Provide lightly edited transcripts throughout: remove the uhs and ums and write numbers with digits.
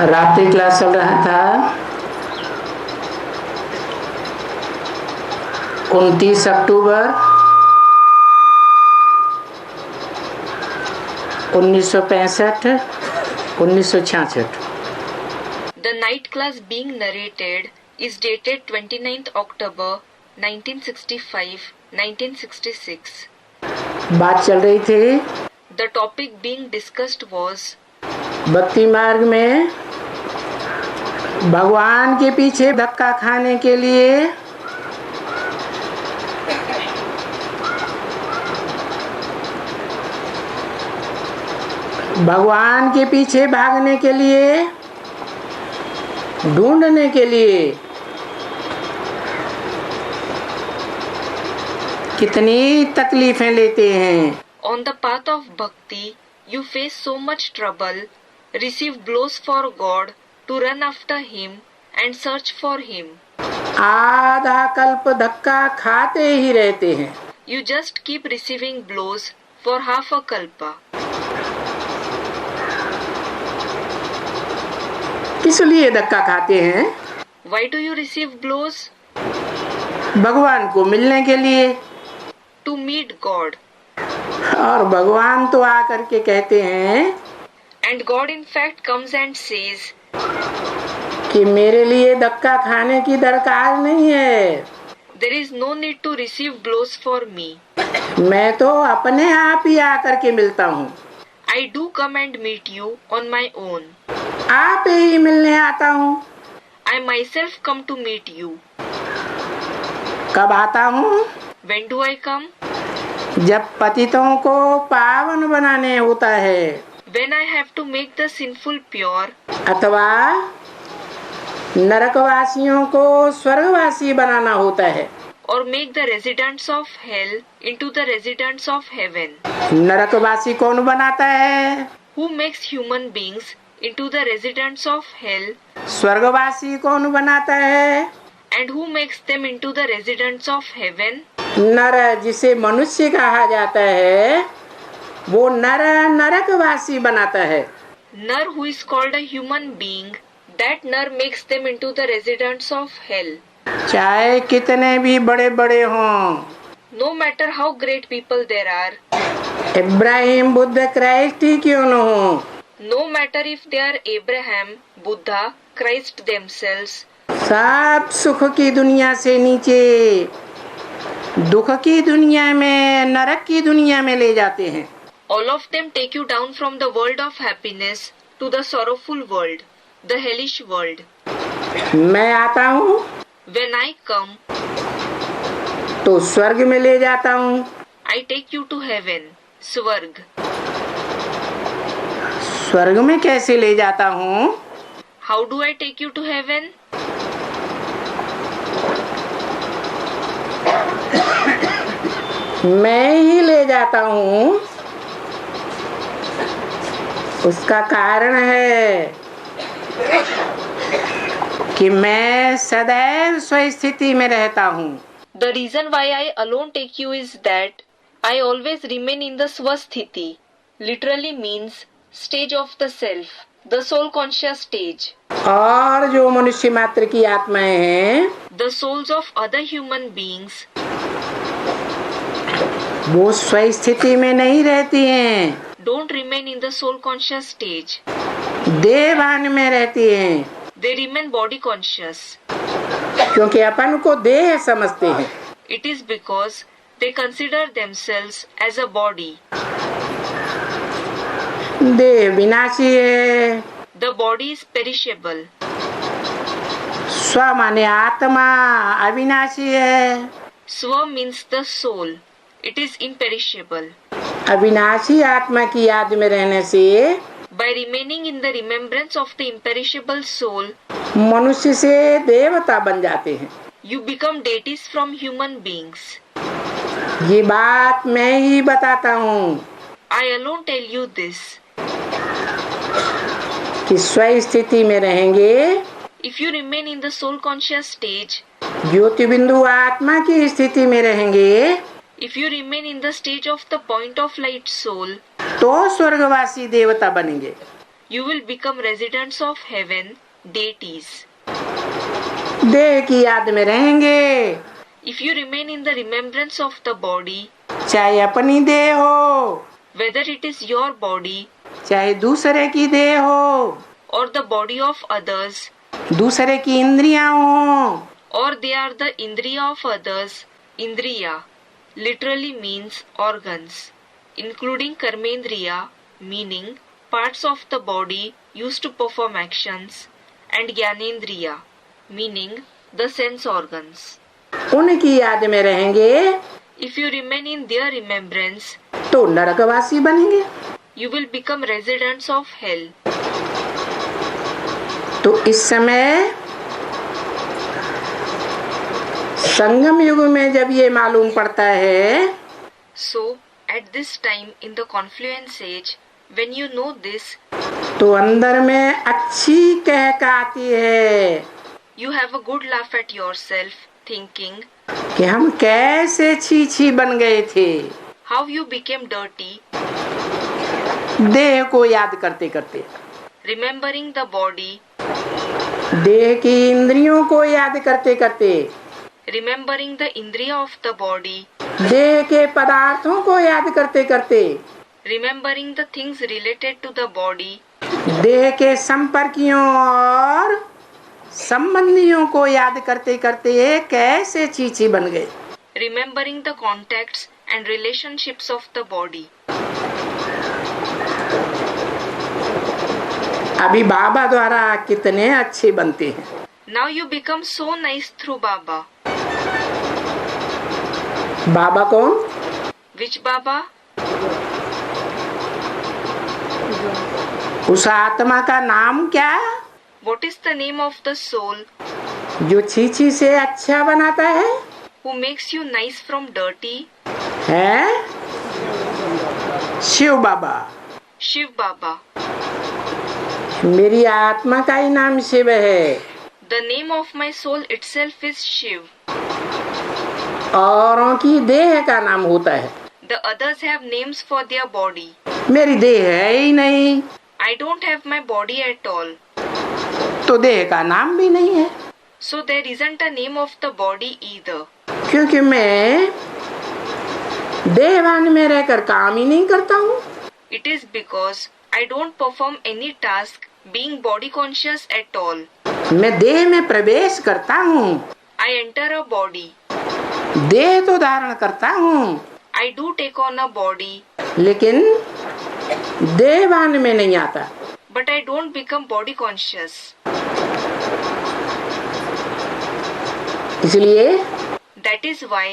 रात्रि क्लास चल रहा था 29 अक्टूबर 1965 1966। The night class being narrated is dated 29th October 1965-1966. बात चल रही थी, The topic being discussed was भक्ति मार्ग में भगवान के पीछे धक्का खाने के लिए भगवान के पीछे भागने के लिए, ढूंढने के लिए कितनी तकलीफें लेते हैं। On the path of bhakti, you face so much trouble, receive blows for God, to run after Him and search for Him. आधा कल्प धक्का खाते ही रहते हैं। You just keep receiving blows for half a kalpa. किस लिए धक्का खाते हैं? Why do you receive blows? भगवान को मिलने के लिए। To meet God. और भगवान तो आकर के कहते हैं, And God in fact comes and says कि मेरे लिए धक्का खाने की दरकार नहीं है। There is no need to receive blows for me. मैं तो अपने आप ही आकर के मिलता हूँ। I do come and meet you on my own. आप ही मिलने आता हूँ। I myself come to meet you. कब आता हूँ? When do I come? जब पतितों को पावन बनाने होता है, When I have to make the sinful pure, अथवा नरकवासियों को स्वर्गवासी बनाना होता है। or make the residents of hell into the residents of heaven. नरकवासी कौन बनाता है? Who makes human beings into the residents of hell, स्वर्गवासी कौन बनाता है? and who makes them into the residents of heaven? नर, जिसे मनुष्य कहा जाता है, वो नर नरकवासी बनाता है। Nar, who is called a human being, that nar makes them into the residents of hell. चाहे कितने भी बड़े बड़े हों, No matter how great people there are, Ibrahim Buddha Christ ही क्यों न हो, no matter if they are Abraham, Buddha, Christ themselves, सब सुख की दुनिया से नीचे दुख की दुनिया में, नरक की दुनिया में ले जाते हैं। all of them take you down from the world of happiness to the sorrowful world, the hellish world. मैं आता हूँ When I come, तो स्वर्ग में ले जाता हूँ। I take you to heaven, Swarg. स्वर्ग में कैसे ले जाता हूँ? How do I take you to heaven? मैं ही ले जाता हूँ। उसका कारण है कि मैं सदैव स्वस्थिति में रहता हूँ। The reason why I alone take you is that I always remain in the Swasthiti, literally means stage of the self, the soul conscious stage. और जो मनुष्य मात्र की आत्माएं हैं, The souls of other human beings, वो स्वस्थिति में नहीं रहती हैं, don't remain in the soul conscious stage. देहभान में रहती हैं, They remain body conscious. क्योंकि अपन को देह समझते हैं। It is because they consider themselves as a body. देह विनाशी है। The body is perishable. स्व माने आत्मा अविनाशी है। Swa means the soul. It is imperishable. अविनाशी आत्मा की याद में रहने से By remaining in the remembrance of the imperishable soul, मनुष्य से देवता बन जाते हैं। you become deities from human beings. ये बात मैं ही बताता हूँ I alone tell you this. कि स्वस्थिति में रहेंगे, If you remain in the soul conscious stage, ज्योति बिंदु आत्मा की स्थिति में रहेंगे, if you remain in the stage of the point of light soul, तो स्वर्गवासी देवता बनेंगे। You will become residents of heaven, deities. देह की याद में रहेंगे, If you remain in the remembrance of the body, चाहे अपनी देह हो, whether it is your body चाहे दूसरे की देह हो, or the body of others, दूसरे की इंद्रियां हो, or they are the indriya of others, indriya literally means organs, including karmendriya, meaning parts of the body used to perform actions, and gyanendriya, meaning the sense organs. उनकी याद में रहेंगे If you remain in their remembrance, तो नरकवासी बनेंगे। you will become residents of hell. तो इस समय संगम युग में जब ये मालूम पड़ता है, So, at this time in the confluence age, when you know this, तो अंदर में अच्छी कहक आती है you have a good laugh at yourself, thinking कि हम कैसे छी छी बन गए थे, how you became dirty, देह को याद करते करते, remembering the body, देह की इंद्रियों को याद करते करते, remembering the indriya of the body, देह के पदार्थों को याद करते करते, remembering the things related to the body, देह के संपर्कियों और संबंधियों को याद करते करते कैसे छी छी बन गए। remembering the contacts and relationships of the body. अभी बाबा द्वारा कितने अच्छे बनते हैं। Now you become so nice through Baba. बाबा कौन? Which Baba? उस आत्मा का नाम क्या? What is the name of the soul जो छी छी से अच्छा बनाता है? who makes you nice from dirty? है शिव बाबा। Shiv Baba. मेरी आत्मा का ही नाम शिव है। The name of my soul itself is Shiv. औरों की देह का नाम होता है। The others have names for their body. मेरी देह है ही नहीं, I don't have my body at all. तो देह का नाम भी नहीं है। So there isn't a name of the body either. क्योंकि मैं देहवान में रहकर काम ही नहीं करता हूँ। It is because I don't perform any task being body conscious at all. मैं देह में प्रवेश करता हूँ, I enter a body. देह तो धारण करता हूँ, I do take on a body, लेकिन देहवान में नहीं आता। but I don't become body conscious. इसलिए That is why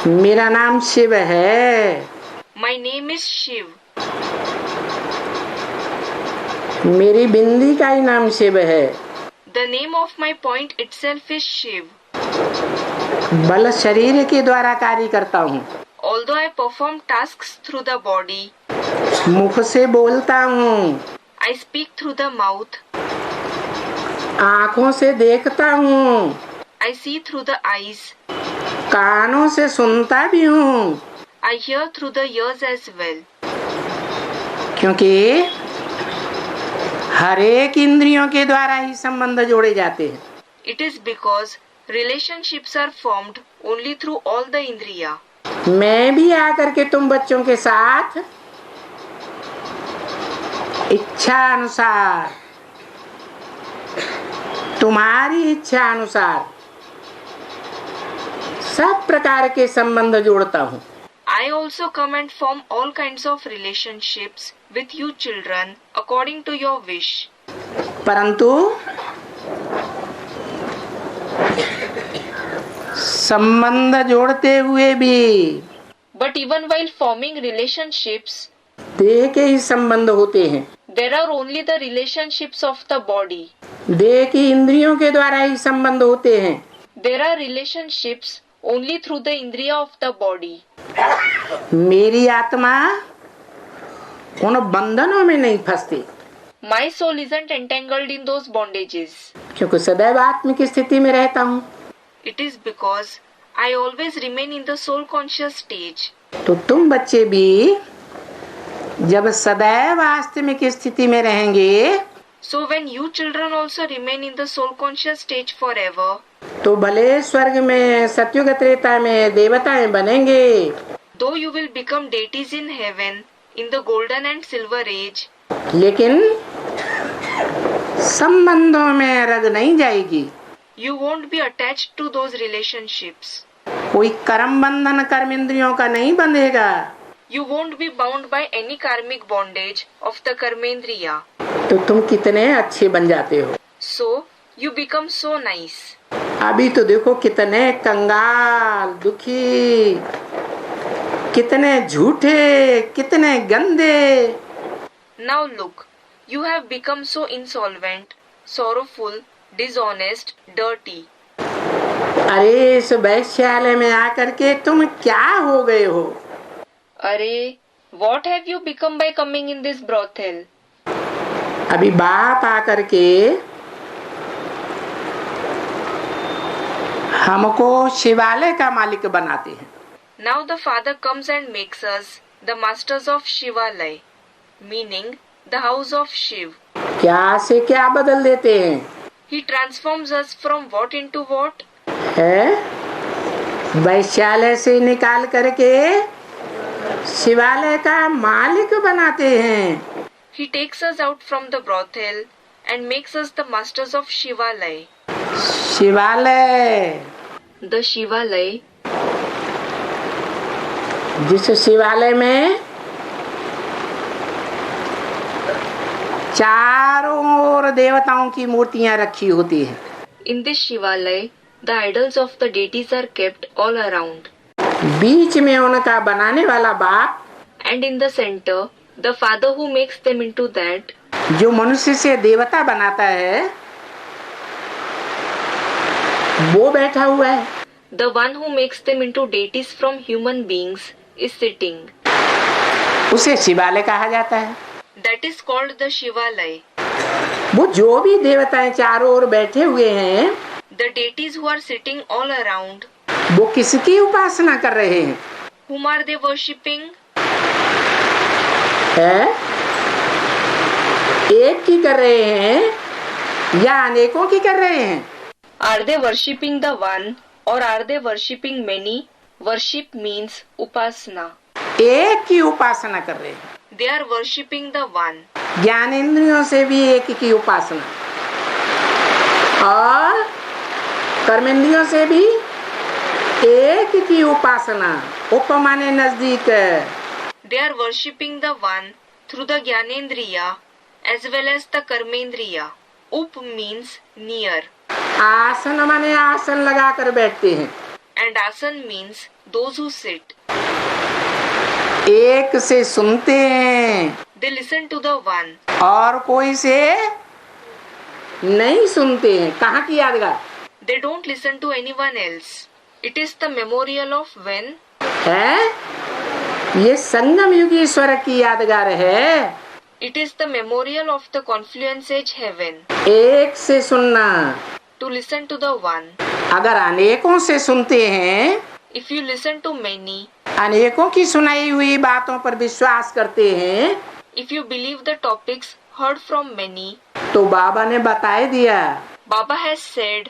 मेरा नाम शिव है। my name is Shiv. मेरी बिंदी का ही नाम शिव है। The name of my point itself is Shiv. बल शरीर के द्वारा कार्य करता हूँ, Although I perform tasks through the body, मुख से बोलता हूँ, I speak through the mouth, आँखों से देखता हूँ, I see through the eyes, कानों से सुनता भी हूँ, I hear through the ears as well. क्योंकि हर एक इंद्रियों के द्वारा ही संबंध जोड़े जाते हैं। It is because relationships are formed only through all the indriya. मैं भी आकर के तुम बच्चों के साथ इच्छा अनुसार, तुम्हारी इच्छा अनुसार सब प्रकार के संबंध जोड़ता हूँ। I also come and form all kinds of relationships with you children according to your wish. परंतु संबंध जोड़ते हुए भी But even while forming relationships, देह के ही संबंध होते हैं। there are only the relationships of the body. देह की इंद्रियों के द्वारा ही संबंध होते हैं। There are relationships only through the indriya of the body. मेरी आत्मा उन बंधनों में नहीं फंसती, My soul isn't entangled in those bondages. क्योंकि सदैव आत्मिक स्थिति में रहता हूँ। It is because I always remain in the soul conscious stage. तो तुम बच्चे भी जब सदैव आस्तिमिक स्थिति में रहेंगे, So when you children also remain in the soul conscious stage forever, तो भले स्वर्ग में सतयुग त्रेता में देवताएं बनेंगे, though you will become deities in heaven in the golden and silver age, लेकिन संबंधों में रग नहीं जाएगी। you won't be attached to those relationships. कोई कर्म बंधन कर्म इंद्रियों का नहीं बंधेगा। You won't be bound by any karmic bondage of the karmendriya. तो तुम कितने अच्छे बन जाते हो। So you become so nice. अभी तो देखो कितने कंगाल, दुखी, कितने झूठे, कितने गंदे। Now look, you have become so insolvent, sorrowful, dishonest, dirty. अरे इस वैश्यालय में आकर के तुम क्या हो गए हो? अरे, what have you become by coming in this brothel? अभी बाप आकर के हमको शिवालय का मालिक बनाते हैं। Now the Father comes and makes us the masters of Shivalaya, meaning the house of Shiv. क्या से क्या बदल देते हैं? He transforms us from what into what? है वैश्यालय से निकाल करके शिवालय का मालिक बनाते हैं। He takes us out from the brothel and makes us the masters of Shivalaya. शिवालय, The Shivalaya, जिस शिवालय में चारों ओर देवताओं की मूर्तियां रखी होती हैं। in this Shivalaya, the idols of the deities are kept all around. बीच में उनका बनाने वाला बाप, And in the center, the Father who makes them into that, जो मनुष्य से देवता बनाता है, वो बैठा हुआ है। the one who makes them into deities from human beings, is sitting. उसे शिवालय कहा जाता है। That is called the Shivalaya. वो जो भी देवताएं चारों ओर बैठे हुए हैं, The deities who are sitting all around, वो किसकी उपासना कर रहे हैं? whom are they worshipping? है एक की कर रहे हैं या अनेकों की कर रहे हैं? Are they worshipping the one or are they worshipping many? Worship means upasana. एक की उपासना कर रहे हैं। They are worshipping the one. ज्ञान इंद्रियों से भी एक की उपासना और कर्मेंद्रियों से भी एक की उपासना। उपमाने नजदीक They are worshipping the one through the Gyanendriya as well as the Karmendriya. Up means near आसन माने आसन लगा कर बैठते हैं। and asan means those who sit. एक से सुनते हैं They listen to the one. और कोई से नहीं सुनते हैं। कहाँ की यादगार They don't listen to anyone else. It is the memorial of when है? ये संगम युग ईश्वर की यादगार है। it is the memorial of the confluence age heaven. एक से सुनना। To listen to the one. अगर अनेकों से सुनते हैं, If you listen to many, अनेकों की सुनाई हुई बातों पर विश्वास करते हैं, if you believe the topics heard from many, तो बाबा ने बता दिया Baba has said,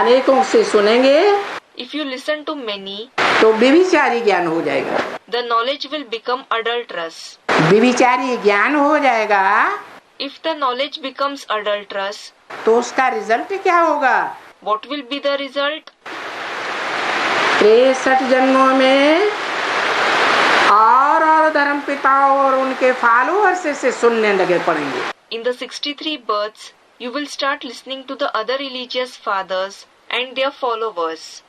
अनेकों से सुनेंगे if you listen to many, तो व्यभिचारी ज्ञान हो जाएगा। the knowledge will become adulterous. व्यभिचारी ज्ञान हो जाएगा If the knowledge becomes adulterous, तो उसका रिजल्ट क्या होगा? what will be the result? 63 जन्मों में और धर्म पिताओं और उनके फॉलोअर्स से सुनने लगे पड़ेंगे। In the 63 births, you will start listening to the other religious fathers and their followers.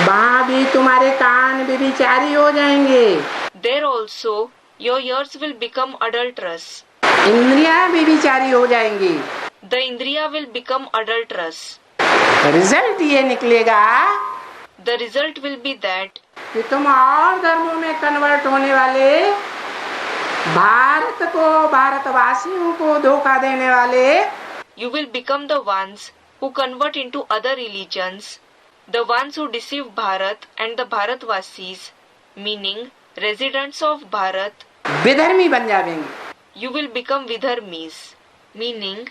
वहाँ भी तुम्हारे कान व्यभिचारी हो जाएंगे, There also, your ears will become adulterous. इंद्रियां व्यभिचारी हो जाएंगी। The indriya will become adulterous. Result ये निकलेगा The result will be that कि तुम और धर्मों में कन्वर्ट होने वाले, भारत को, भारतवासियों को धोखा देने वाले, you will become the ones who convert into other religions, the ones who deceive Bharat and the Bharatvasis, meaning residents of Bharat, विधर्मी बन जाएंगे। You will become vidharmis, meaning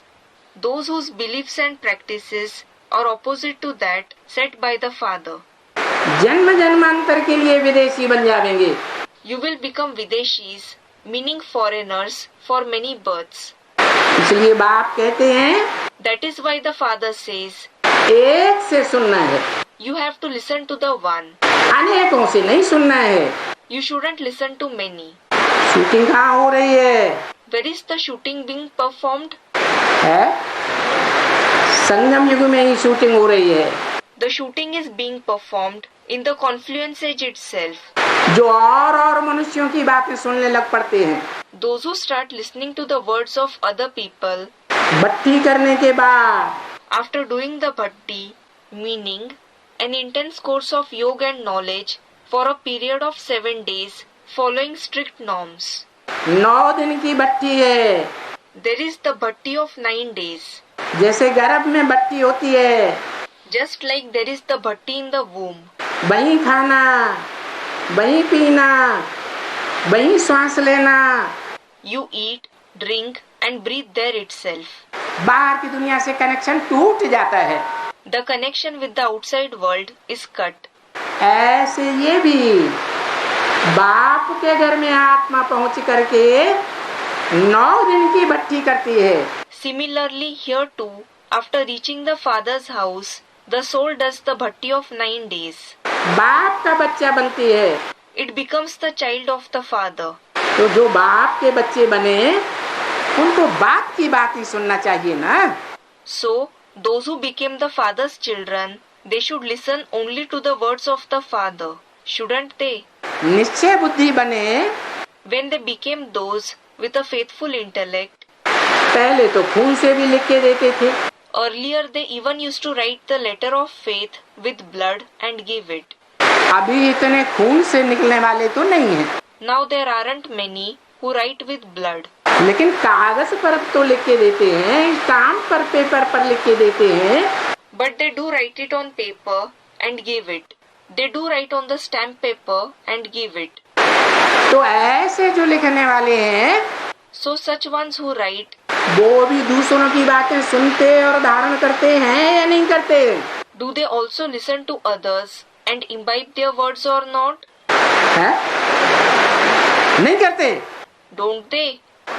those whose beliefs and practices are opposite to that set by the father. जन्म जन्मांतर के लिए विदेशी बन जाएंगे। You will become videshis, meaning foreigners, for many births. इसलिए बाप कहते हैं That is why the father says, एक से सुनना है, you have to listen to the one. अनेकों से नहीं सुनना है। You shouldn't listen to many. Shooting कहाँ हो रही है? Where is the shooting being performed? है संगम युग में ही शूटिंग हो रही है। The shooting is being performed in the confluence age itself. जो और मनुष्यों की बातें सुनने लग पड़ते हैं, Those who start listening to the words of other people भट्टी करने के बाद, after doing the bhatti, meaning an intense course of yoga and knowledge for a period of 7 days following strict norms. 9 दिन की भट्टी है। There is the bhatti of 9 days. जैसे गर्भ में भट्टी होती है, Just like there is the bhatti in the womb. वहीं खाना, वहीं पीना, वहीं श्वास लेना, You eat, drink and breathe there itself. बाहर की दुनिया से कनेक्शन टूट जाता है। The connection with the outside world is cut. ऐसे ये भी बाप के घर में आत्मा पहुंच करके 9 दिन की भट्टी करती है। Similarly, here too, after reaching the father's house, the soul does the bhatti of 9 days. बाप का बच्चा बनती है। It becomes the child of the father. तो जो बाप के बच्चे बने, उनको बाप की बात ही सुनना चाहिए ना। So, those who became the father's children, they should listen only to the words of the father, shouldn't they? निश्चय बुद्धि बने, When they became those with a faithful intellect, पहले तो खून से भी लिख के देते थे, earlier they even used to write the letter of faith with blood and give it. अभी इतने खून से निकलने वाले तो नहीं हैं, Now there aren't many who write with blood. लेकिन कागज पर तो लिख के देते हैं, स्टाम्प पर, पेपर पर लिख के देते हैं। But they do write it on paper and give it. They do write on the stamp paper and give it. तो ऐसे जो लिखने वाले हैं, So such ones who write, वो भी दूसरों की बातें सुनते और धारण करते हैं या नहीं करते? do they also listen to others and imbibe their words or not? है? नहीं करते? Don't they?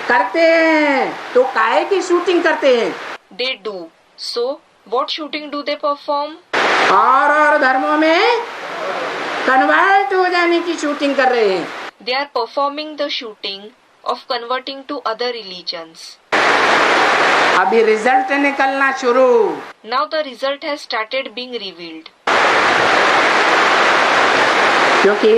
करते हैं, तो काहे की शूटिंग करते हैं? They do. So what shooting do they perform? और धर्मों में कन्वर्ट हो जाने की शूटिंग कर रहे हैं। They are performing the shooting of converting to other religions. अभी रिजल्ट निकलना शुरू। Now the result has started being revealed. क्योंकि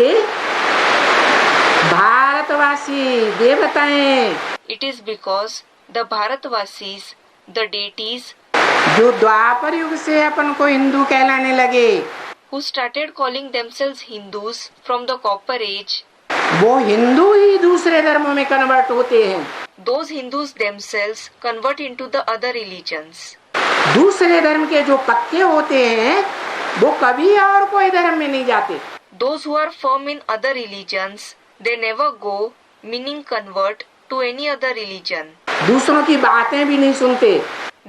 भारतवासी देवताएं, It is because the Bharatvasis, the deities, जो द्वापर युग से अपन को हिंदू कहलाने लगे, who started calling themselves Hindus from the Copper Age, वो हिंदू ही दूसरे धर्मों में कन्वर्ट होते हैं। those Hindus themselves convert into the other religions. दूसरे धर्म के जो पक्के होते हैं, वो कभी और कोई धर्म में नहीं जाते। Those who are firm in other religions, they never go, meaning convert, to any other religion. दूसरों की बातें भी नहीं सुनते,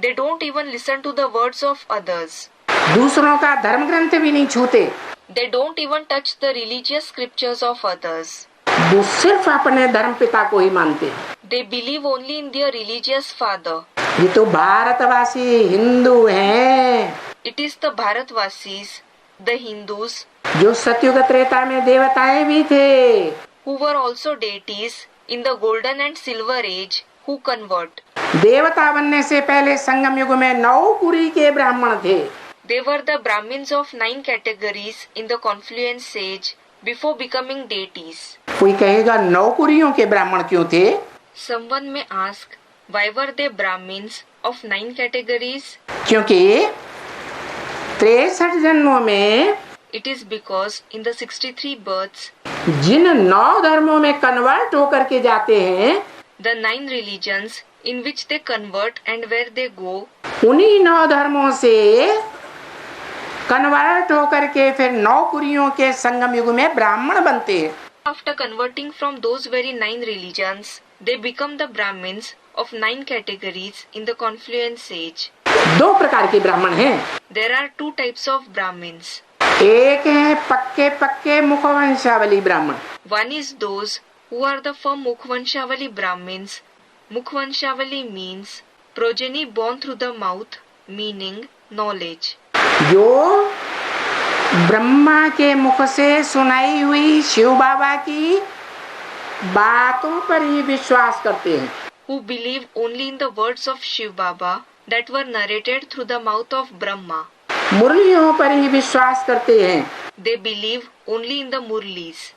They don't even listen to the words of others. दूसरों का धर्म ग्रंथ भी नहीं छूते। They don't even touch the religious scriptures of others. वो सिर्फ अपने धर्म पिता को ही मानते हैं। They believe only in their religious father. ये तो भारतवासी हिंदू हैं, It is the Bharatvasis, the Hindus, जो सतयुग त्रेता में देवताएं भी थे, who were also deities in the golden and silver age, who convert. देवता बनने से पहले संगम युग में 9 कुरी के ब्राह्मण थे। They were the Brahmins of 9 categories in the confluence age before becoming deities. कोई कहेगा 9 कुरियों के ब्राह्मण क्यों थे? Someone may ask, why were they Brahmins of 9 categories? क्योंकि 63 जन्मों में It is because in the 63 births, जिन 9 धर्मों में कन्वर्ट होकर के जाते हैं, the 9 religions in which they convert and where they go, उन्हीं 9 धर्मों से कन्वर्ट होकर के फिर 9 कुरियों के संगम युग में ब्राह्मण बनते हैं। After converting from those very 9 religions, they become the Brahmins of 9 categories in the confluence age. दो प्रकार के ब्राह्मण हैं। There are 2 types of Brahmins. एक है पक्के पक्के मुखवंशावली ब्राह्मण। One is those who are the firm Mukhvanshavali Brahmins. Mukhvanshavali means progeny born through the mouth, meaning knowledge. जो ब्रह्मा के मुख से सुनाई हुई शिव बाबा की बातों पर ही विश्वास करते हैं। Who believe only in the words of Shiv Baba that were narrated through the mouth of Brahma. मुरलियों पर ही विश्वास करते हैं। They believe only in the Murlis.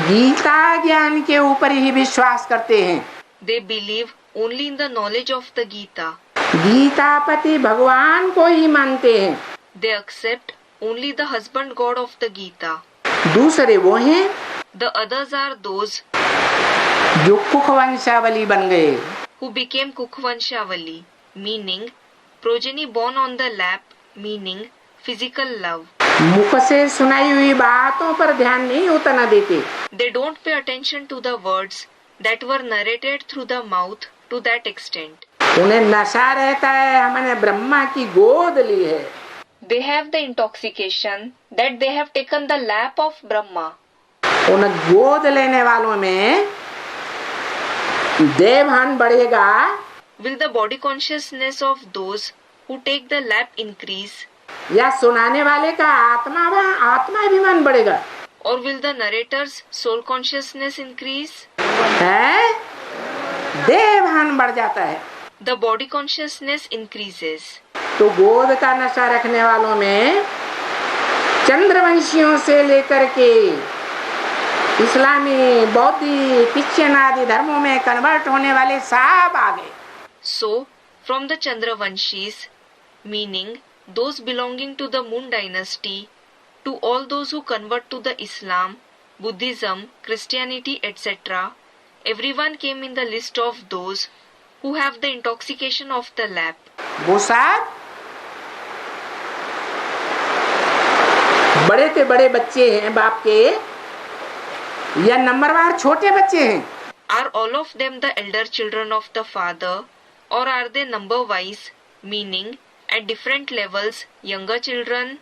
Gita ज्ञान के ऊपर ही विश्वास करते हैं। They believe only in the knowledge of the Gita. गीतापति भगवान को ही मानते हैं। They accept only the husband god of the Gita. दूसरे वो हैं The others are those जो कुखवंशावली बन गए। who became Kukhvanshavali, meaning progeny born on the lap, meaning physical love. मुख से सुनाई हुई बातों पर ध्यान नहीं उतना देते। They don't pay attention to the words that were narrated through the mouth to that extent. उन्हें नशा रहता है हमने ब्रह्मा की गोद ली है। They have the intoxication that they have taken the lap of Brahma. उन गोद लेने वालों में देवभान बढ़ेगा। Will the body consciousness of those who take the lap increase? या सुनाने वाले का आत्माभिमान बढ़ेगा। Or will the narrator's soul consciousness increase? है देवभान बढ़ जाता है। The body consciousness increases. तो गोद का नशा रखने वालों में चंद्रवंशियों से लेकर के इस्लामी, बौद्धी, क्रिश्चियन आदि धर्मों में कन्वर्ट होने वाले सब आ गए। So, from the Chandravanshis, meaning those belonging to the Moon dynasty, to all those who convert to the Islam, Buddhism, Christianity, etc., everyone came in the list of those who have the intoxication of the lap. वो सब बड़े से बड़े बच्चे हैं बाप के या नंबरवार छोटे बच्चे हैं? Are all of them the elder children of the father, or are they number wise, meaning at different levels younger children?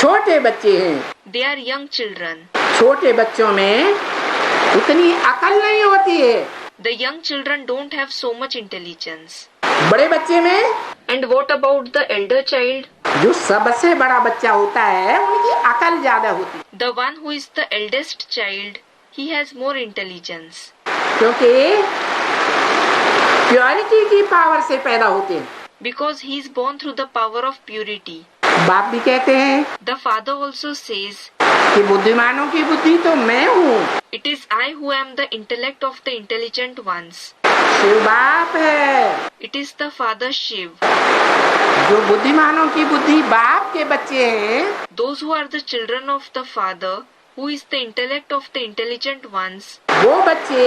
छोटे बच्चे हैं। They are young children. छोटे बच्चों में उतनी अकल नहीं होती है। The young children don't have so much intelligence. बड़े बच्चे में And what about the elder child? जो सबसे बड़ा बच्चा होता है उनकी अकल ज्यादा होती है। The one who is the eldest child, he has more intelligence. क्योंकि प्योरिटी की पावर से पैदा होते हैं। Because he is born through the power of purity. बाप भी कहते हैं The father also says, कि बुद्धिमानों की बुद्धि तो मैं हूँ। it is I who am the intellect of the intelligent ones. Shiv बाप है। It is the father Shiv. जो बुद्धिमानों की बुद्धि बाप के बच्चे हैं, Those who are the children of the father, who is the intellect of the intelligent ones, वो बच्चे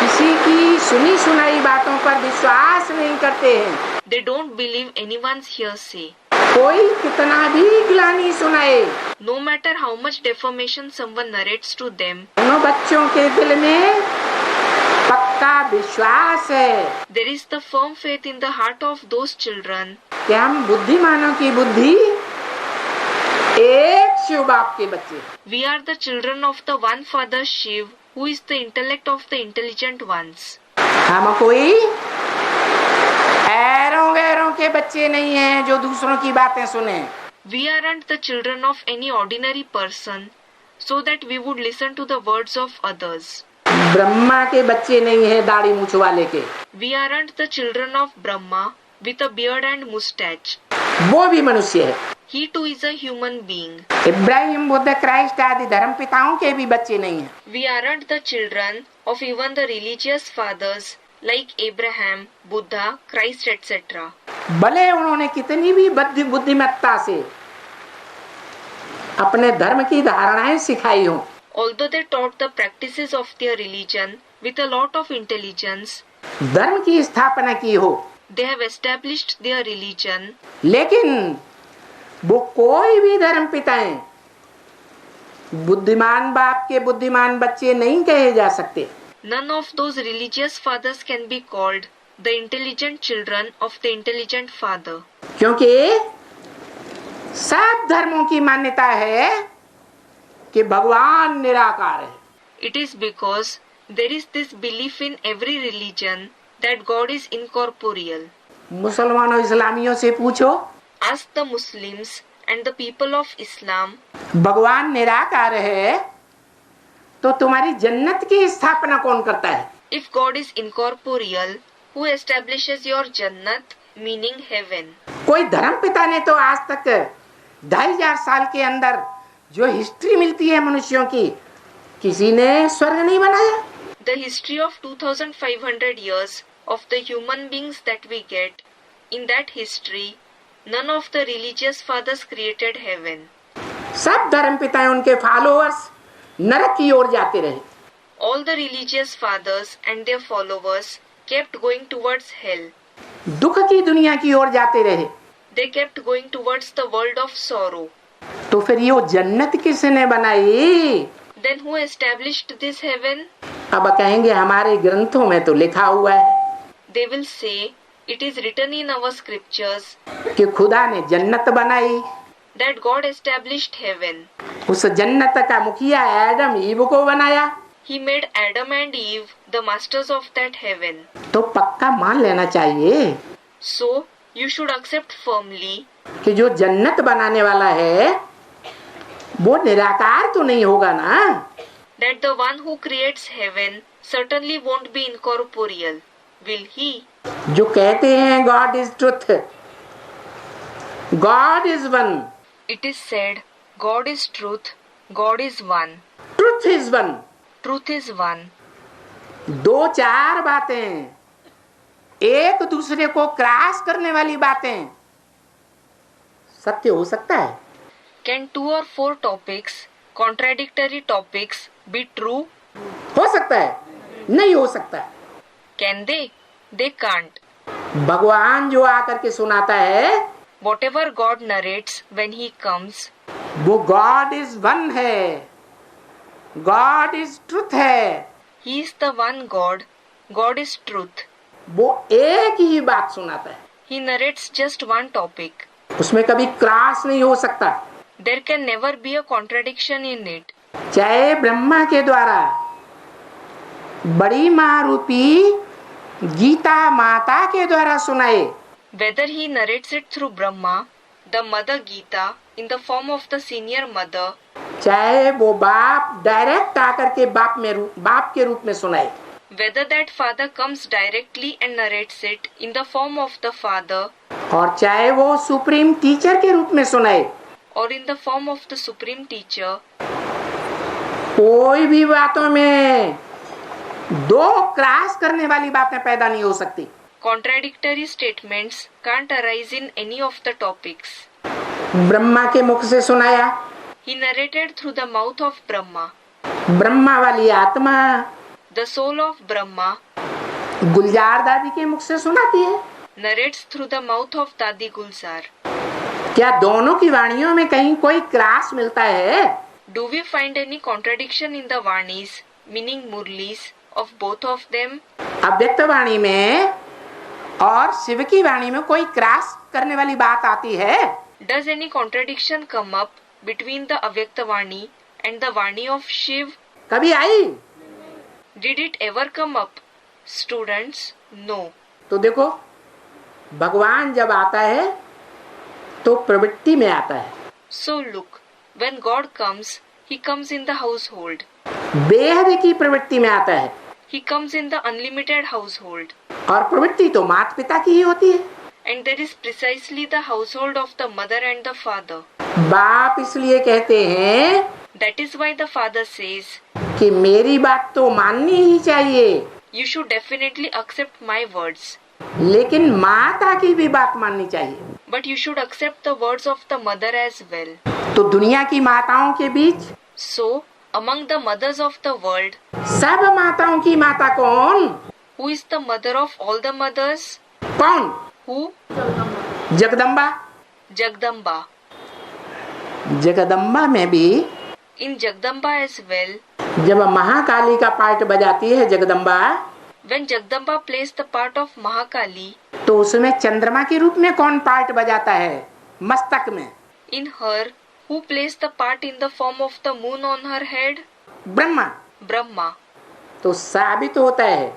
किसी की सुनी सुनाई बातों पर विश्वास नहीं करते हैं। they don't believe anyone's hearsay. कोई कितना भी ग्लानि सुनाए, No matter how much defamation someone narrates to them, उन बच्चों के दिल में पक्का विश्वास है there is the firm faith in the heart of those children कि हम बुद्धिमानों की बुद्धि एक शिव बाप के बच्चे। we are the children of the one father Shiv, who is the intellect of the intelligent ones. हम कोई ऐरों गैरों के बच्चे नहीं हैं जो दूसरों की बातें सुने। We aren't the children of any ordinary person, so that we would listen to the words of others. Brahma के बच्चे नहीं हैं दाढ़ी मूछ वाले के। We aren't the children of Brahma with a beard and mustache. वो भी मनुष्य है। He too is a human being. Ibrahim, Buddha, Christ आदि धर्म पिताओं के भी बच्चे नहीं हैं। We aren't the children of even the religious fathers like Abraham, Buddha, Christ, etc. भले उन्होंने कितनी भी बुद्धिमत्ता से अपने धर्म की धारणाएं सिखाई हो, Although they taught the practices of their religion with a lot of intelligence, धर्म की स्थापना की हो, they have established their religion, लेकिन वो कोई भी धर्म पिताएं बुद्धिमान बाप के बुद्धिमान बच्चे नहीं कहे जा सकते। None of those religious fathers can be called the intelligent children of the intelligent father. क्योंकि सब धर्मों की मान्यता है कि भगवान निराकार है। It is because there is this belief in every religion that God is incorporeal. मुसलमानों इस्लामियों से पूछो, Ask the Muslims and the people of Islam, भगवान निराकार है तो तुम्हारी जन्नत की स्थापना कौन करता है? if God is incorporeal, who establishes your Jannat, meaning heaven? कोई धर्म पिता ने तो आज तक 2500 साल के अंदर जो हिस्ट्री मिलती है मनुष्यों की, किसी ने स्वर्ग नहीं बनाया। The history of 2500 years of the human beings that we get, in that history, none of the religious fathers created heaven. सब धर्म पिता उनके फॉलोअर्स नरक की ओर जाते रहे। All the religious fathers and their followers kept going towards hell. दुख की दुनिया की ओर जाते रहे। They kept going towards the world of sorrow. तो फिर ये जन्नत किसने बनाई? Then who established this heaven? अब कहेंगे हमारे ग्रंथों में तो लिखा हुआ है They will say, it is written in our scriptures कि खुदा ने जन्नत बनाई। that God established heaven. उस जन्नत का मुखिया एडम ईव को बनाया। He made Adam and Eve the masters of that heaven. तो पक्का मान लेना चाहिए So, you should accept firmly कि जो जन्नत बनाने वाला है वो निराकार तो नहीं होगा ना। that the one who creates heaven certainly won't be incorporeal, will he? जो कहते हैं God is truth, God is one, It is said, God is truth, God is one, truth is one. truth is one. दो चार बातें एक दूसरे को cross करने वाली बातें सत्य हो सकता है? Can 2 or 4 topics, contradictory topics, be true? हो सकता है, नहीं हो सकता। Can they? They can't. भगवान जो आकर के सुनाता है Whatever God narrates when He comes, वो गॉड इज वन है, गॉड इज ट्रुथ है। He is the one God, God is truth. वो एक ही बात सुनाता है, He narrates just one topic. उसमें कभी क्रॉस नहीं हो सकता। There can never be a contradiction in it. चाहे ब्रह्मा के द्वारा बड़ी माँ रूपी गीता माता के द्वारा सुनाए, Whether He narrates it through Brahma, the Mother Gita, in the form of the senior mother, चाहे वो बाप डायरेक्ट आकर के बाप के रूप में सुनाए, whether that father comes directly and narrates it in the form of the father, और चाहे वो सुप्रीम टीचर के रूप में सुनाए, or in the form of the supreme teacher, कोई भी बातों में दो क्रॉस करने वाली बातें पैदा नहीं हो सकती। contradictory statements can't arise in any of the topics. Brahma के मुख से सुनाया, He narrated through the mouth of Brahma. Brahma वाली आत्मा The soul of Brahma गुलजार दादी के मुख से सुनाती है। narrates through the mouth of Dadi Gulzar. क्या दोनों की वाणियों में कहीं कोई क्रॉस मिलता है? Do we find any contradiction in the Vanis, meaning Murlis, of both of them? अव्यक्त वाणी में और शिव की वाणी में कोई क्रॉस करने वाली बात आती है? Does any contradiction come up between the Avyakta Vani and the Vani of Shiv? कभी आई? Did it ever come up? Students, no. तो देखो, भगवान जब आता है तो प्रवृत्ति में आता है। So look, when God comes, He comes in the household. बेहद की प्रवृत्ति में आता है, He comes in the unlimited household. और प्रवृत्ति तो माता पिता की ही होती है। And there is precisely the household of the mother and the father. बाप इसलिए कहते हैं That is why the father says, कि मेरी बात तो माननी ही चाहिए, you should definitely accept my words, लेकिन माता की भी बात माननी चाहिए। but you should accept the words of the mother as well. तो दुनिया की माताओं के बीच So, among the mothers of the world, सब माताओं की माता कौन? who is the mother of all the mothers? कौन? Who? जगदम्बा। Jagdamba. जगदम्बा में भी In Jagdamba as well, जब महाकाली का पार्ट बजाती है Jagdamba, when Jagdamba plays the part of Mahakali, तो उसमें चंद्रमा के रूप में कौन पार्ट बजाता है मस्तक में? in her, who plays the part in the form of the moon on her head? Brahma. Brahma. तो साबित होता है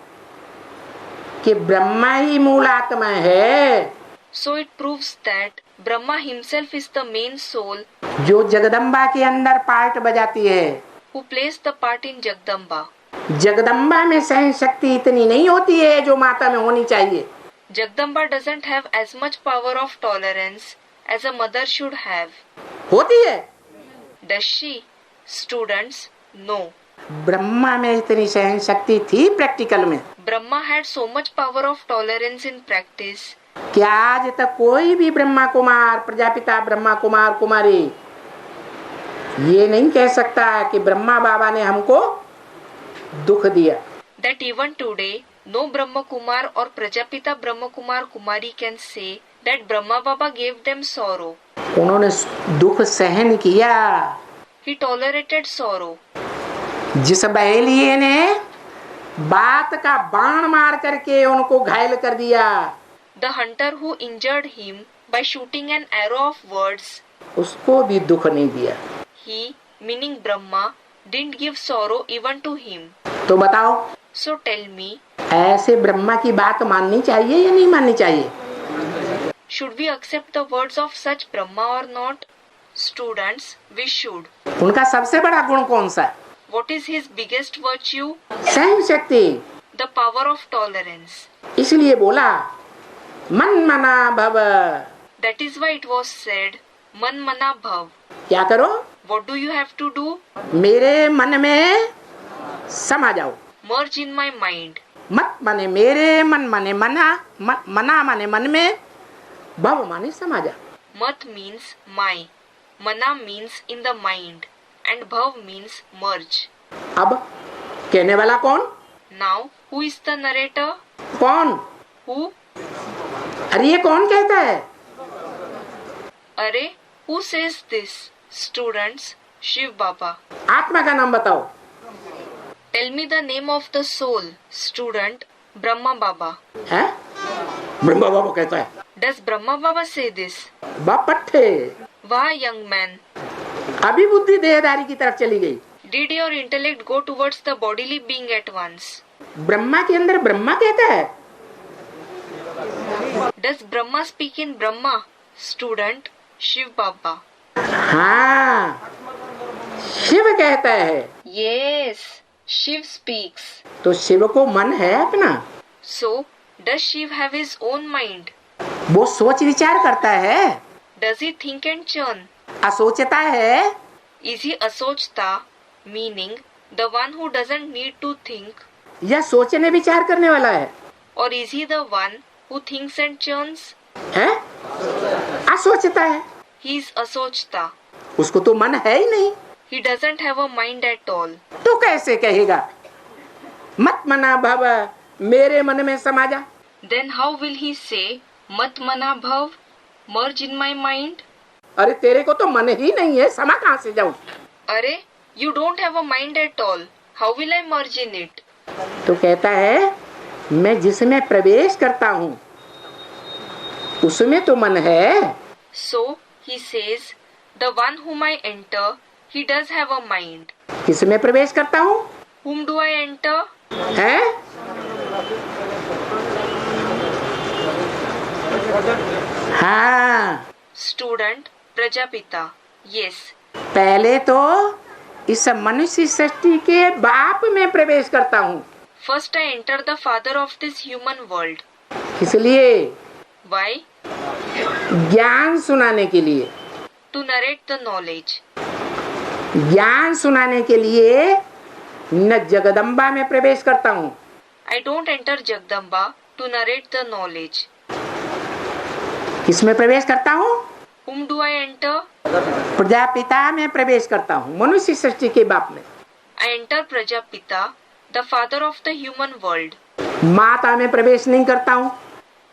कि ब्रह्मा ही मूल आत्मा है, So it proves that Brahma himself is the main soul जो जगदम्बा के अंदर पार्ट बजाती है। who plays the part in Jagdamba. Jagdamba में सहन शक्ति इतनी नहीं होती है जो माता में होनी चाहिए। Jagdamba doesn't have as much power of tolerance as a mother should have. होती है। Does she? Students, no. Brahma में इतनी सहन शक्ति थी प्रैक्टिकल में। Brahma had so much power of tolerance in practice कि आज तक कोई भी ब्रह्मा कुमार, प्रजापिता ब्रह्मा कुमार कुमारी ये नहीं कह सकता कि ब्रह्मा बाबा ने हमको दुख दिया। that even today no Brahma Kumar or Prajapita Brahma Kumar Kumari can say that Brahma Baba gave them sorrow. उन्होंने दुख सहन किया। He tolerated sorrow. जिस बहेलिए ने बात का बाण मार करके उनको घायल कर दिया, The hunter who injured him by shooting an arrow of words, उसको भी दुख नहीं दिया। he, meaning Brahma, didn't give sorrow even to him. तो बताओ, So tell me, ऐसे ब्रह्मा की बात माननी चाहिए या नहीं माननी चाहिए? should we accept the words of such Brahma or not? Students, we should. उनका सबसे बड़ा गुण कौन सा है? What is his biggest virtue? सहन शक्ति। The power of tolerance. इसलिए बोला मन मना भव। That is why it was said, Man Mana Bhav. क्या करो? What do you have to do? मेरे मन में समा जाओ। Merge in my mind. मत माने मेरे, मन माने मना, मना माने मन में, भव माने समा जा। Mat means my. Mana means in the mind. And Bhav means merge. अब कहने वाला कौन? Now, who is the narrator? कौन? Who? अरे ये कौन कहता है? Arey, who says this? Students, Shiv Baba. आत्मा का नाम बताओ। Tell me the name of the soul. Student, Brahma Baba. है? ब्रह्मा बाबा कहता है। Does Brahma Baba say this? बापट्ठे, Wah, young man. अभी बुद्धि देहदारी की तरफ चली गई। Did your intellect go towards the bodily being at once? Brahma के अंदर ब्रह्मा कहता है। Does Brahma speak in Brahma? Student, Shiv Baba. हाँ, शिव कहता है। Yes, Shiv speaks. तो शिव को मन है अपना, So, does Shiv have his own mind? वो सोच विचार करता है। Does he think and churn? असोचता है। Is he asochta, meaning the one who doesn't need to think? या सोचने विचार करने वाला है? Or is he the one who thinks and churns? है? असोचता है। He is asochta. उसको तो मन है ही नहीं, He doesn't have a mind at all. तो कैसे कहेगा मत मना भव, मेरे मन में समा जा? Then how will he say, Mat Mana Bhav, merge in my mind? अरे तेरे को तो मन ही नहीं है, समा कहाँ से जाऊं? Arey, you don't have a mind at all. How will I merge in it? तो कहता है मैं जिसमें प्रवेश करता हूँ उसमें तो मन है। So, he says, the one whom I enter, he does have a mind. किसमें प्रवेश करता हूँ? Whom do I enter? है? हाँ, Student, Prajapita. Yes. पहले तो इस मनुष्य सृष्टि के बाप में प्रवेश करता हूँ। First I enter the father of this human world. इसलिए Why? ज्ञान सुनाने के लिए, To narrate the knowledge. ज्ञान सुनाने के लिए न जगदम्बा में प्रवेश करता हूँ। I don't enter Jagdamba to narrate the knowledge. किसमें प्रवेश करता हूँ? Whom do I enter? Prajapita में प्रवेश करता हूँ, मनुष्य सृष्टि के बाप में। I enter Prajapita, the father of the human world. माता में प्रवेश नहीं करता हूँ।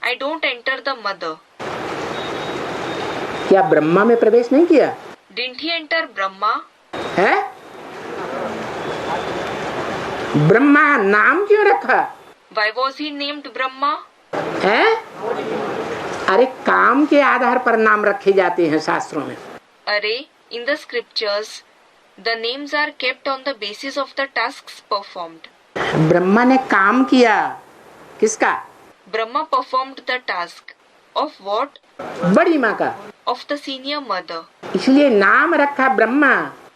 I don't enter the mother. क्या ब्रह्मा में प्रवेश नहीं किया? Didn't he enter Brahma? है? ब्रह्मा नाम क्यों रखा Why was he named Brahma? है? अरे काम के आधार पर नाम रखे जाते हैं शास्त्रों में। Array, in the scriptures, the names are kept on the basis of the tasks performed. Brahma ने काम किया किसका? Brahma performed the task. Of what? बड़ी माँ का। Of the senior mother. इसलिए नाम रखा Brahma.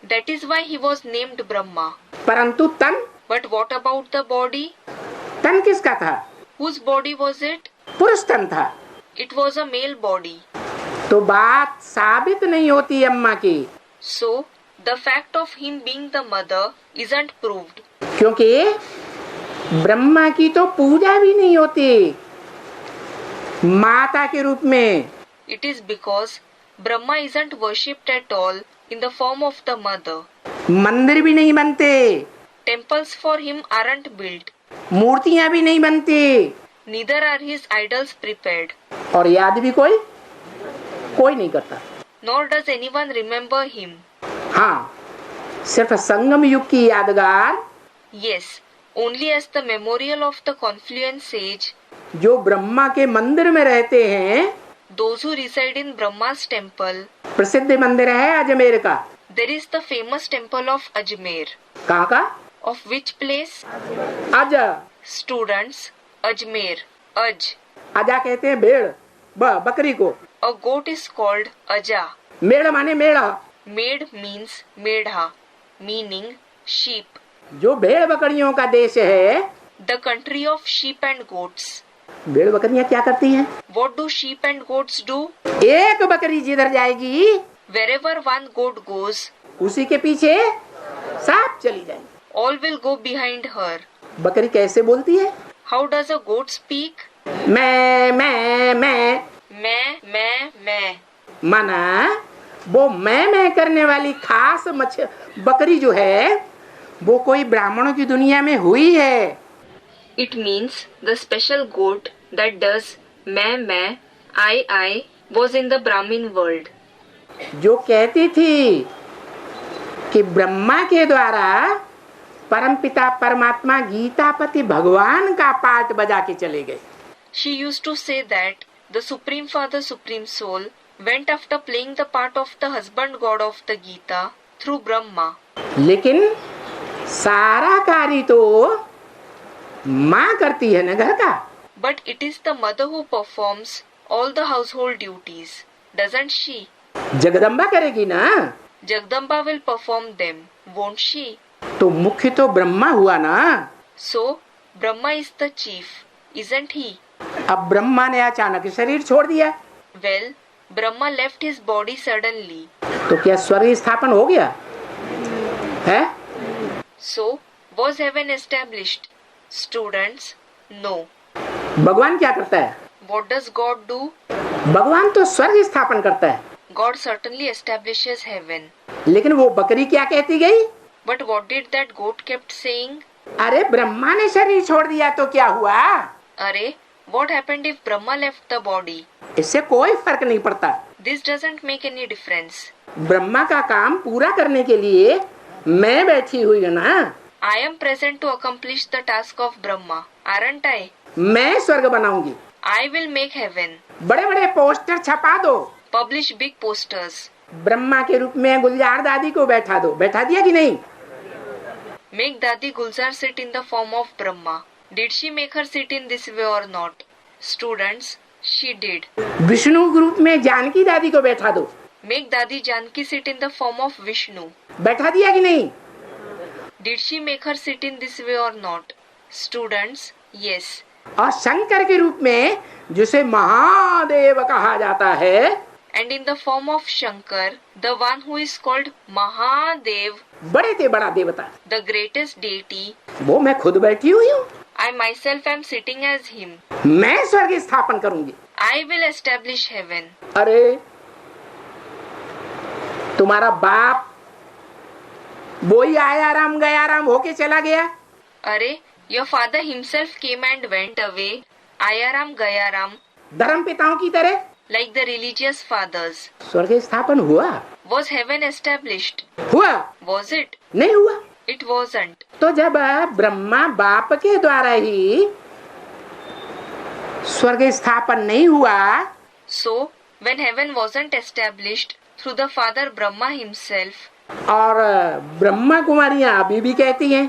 That is why he was named Brahma. परंतु तन But what about the body? तन किसका था? Whose body was it? पुरुष तन था। It was a male body. तो बात साबित नहीं होती अम्मा की। So, the fact of him being the mother isn't proved. क्योंकि ब्रह्मा की तो पूजा भी नहीं होती माता के रूप में। It is because Brahma isn't worshipped at all in the form of the mother. मंदिर भी नहीं बनते, Temples for him aren't built. मूर्तियां भी नहीं बनती, Neither are his idols prepared. और याद भी कोई नहीं करता। Nor does anyone remember him. हाँ, सिर्फ संगम युग की यादगार Yes, only as the memorial of the confluence age, जो ब्रह्मा के मंदिर में रहते हैं। those who reside in Brahma's temple. प्रसिद्ध मंदिर है अजमेर का। There is the famous temple of Ajmer. कहाँ का? Of which place? A. Students, Ajmer. Aj. अजा कहते हैं भेड़ बकरी को। A goat is called Aja. मेढ़ माने मेढ़ा। Maid means Medha, meaning sheep. जो भेड़ बकरियों का देश है। The country of sheep and goats. भेड़ बकरियां क्या करती हैं? What do sheep and goats do? एक बकरी जिधर जाएगी Wherever one goat goes, उसी के पीछे सब चली जाएगी। all will go behind her. बकरी कैसे बोलती है? How does a goat speak? मैं मैं. माना वो मैं करने वाली खास बकरी जो है वो कोई ब्राह्मणों की दुनिया में हुई है। It means the special goat that does मैं, I was in the Brahmin world. जो कहती थी कि ब्रह्मा के द्वारा परमपिता परमात्मा गीतापति भगवान का पाठ बजा के चले गए। She used to say that the Supreme Father, Supreme Soul went after playing the part of the husband god of the Gita through Brahma. लेकिन सारा कार्य तो माँ करती है ना घर का। But it is the mother who performs all the household duties, doesn't she? Jagdamba करेगी ना। Jagdamba will perform them, won't she? तो मुख्य तो ब्रह्मा हुआ ना। So, Brahma is the chief, isn't he? अब ब्रह्मा ने अचानक शरीर छोड़ दिया। Well, Brahma left his body suddenly. तो क्या स्वर्ग स्थापन हो गया है? So, was heaven established? Students, no. भगवान क्या करता है? What does God do? भगवान तो स्वर्ग स्थापन करता है। God certainly establishes heaven. लेकिन वो बकरी क्या कहती गई? But what did that goat kept saying? अरे ब्रह्मा ने शरीर छोड़ दिया तो क्या हुआ? Arey, what happened if Brahma left the body? इससे कोई फर्क नहीं पड़ता। This doesn't make any difference. Brahma का काम पूरा करने के लिए मैं बैठी हुई हूँ ना। I am present to accomplish the task of Brahma, aren't I? मैं स्वर्ग बनाऊंगी। I will make heaven. बड़े बड़े पोस्टर छपा दो। Publish big posters. ब्रह्मा के रूप में गुलजार दादी को बैठा दो। बैठा दिया कि नहीं? Make Dadi Gulzar sit in the form of Brahma. Did she make her sit in this way or not? Students, she did. Vishnu group में जानकी दादी को बैठा दो। Make Dadi Janki sit in the form of Vishnu. बैठा दिया कि नहीं? Did she make her sit in this way or not? Students, yes. और शंकर के रूप में जिसे महादेव कहा जाता है, And in the form of Shankar, the one who is called Mahadev, बड़े से बड़ा देवता, the greatest deity, वो मैं खुद बैठी हुई हूँ। I myself am sitting as him. मैं स्वर्ग स्थापन करूंगी। I will establish heaven. अरे तुम्हारा बाप वही आया राम गया राम होके चला गया। Arey, your father himself came and went away, Ayaram Gayaram, धर्म पिताओं की तरह। like the religious fathers. स्वर्ग स्थापन हुआ? Was heaven established? हुआ? Was it? नहीं हुआ। It wasn't. तो जब ब्रह्मा बाप के द्वारा ही स्वर्ग स्थापन नहीं हुआ, So, when heaven wasn't established through the Father Brahma himself, और ब्रह्मा कुमारियां अभी भी कहती हैं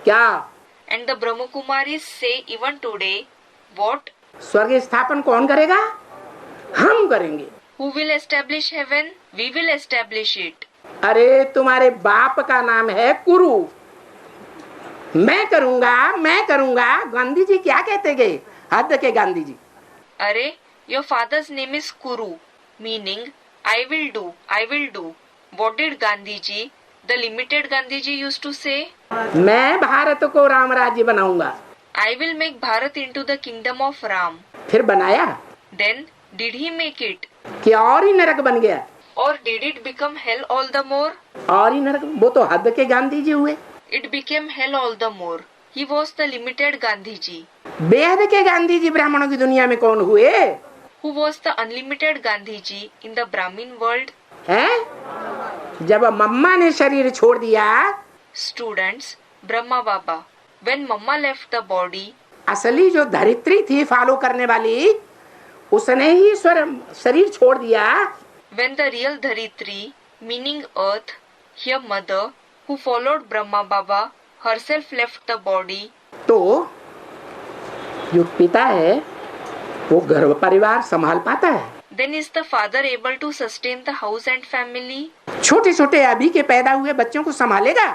क्या, and the Brahmakumaris say even today, what? स्वर्ग स्थापन कौन करेगा? हम करेंगे। Who will establish heaven? We will establish it. अरे तुम्हारे बाप का नाम है कुरु, मैं करूंगा। गांधी जी क्या कहते गए, हद के Gandhi ji. Arey, your father's name is Kuru, meaning I will do. What did Gandhiji, the limited Gandhiji, used to say? मैं भारत को राम राज्य बनाऊंगा। I will make Bharat into the kingdom of Ram. फिर बनाया Then, did he make it? कि और ही नरक बन गया, Or did it become hell all the more? और ही नरक। वो तो हद के गांधी जी हुए। It became hell all the more. He was the limited Gandhiji. बेहद के गांधी जी ब्राह्मणों की दुनिया में कौन हुए Who was the unlimited Gandhiji in the Brahmin world? हैं? जब मम्मा ने शरीर छोड़ दिया, Students, Brahma Baba. When Mama left the body, असली जो धरित्री थी फॉलो करने वाली, उसने ही शरीर छोड़ दिया। when the real Dharitri, meaning earth, here mother, who followed Brahma Baba, herself left the body, तो जो पिता है वो घर परिवार संभाल पाता है? then is the father able to sustain the house and family? छोटे छोटे अभी के पैदा हुए बच्चों को संभालेगा?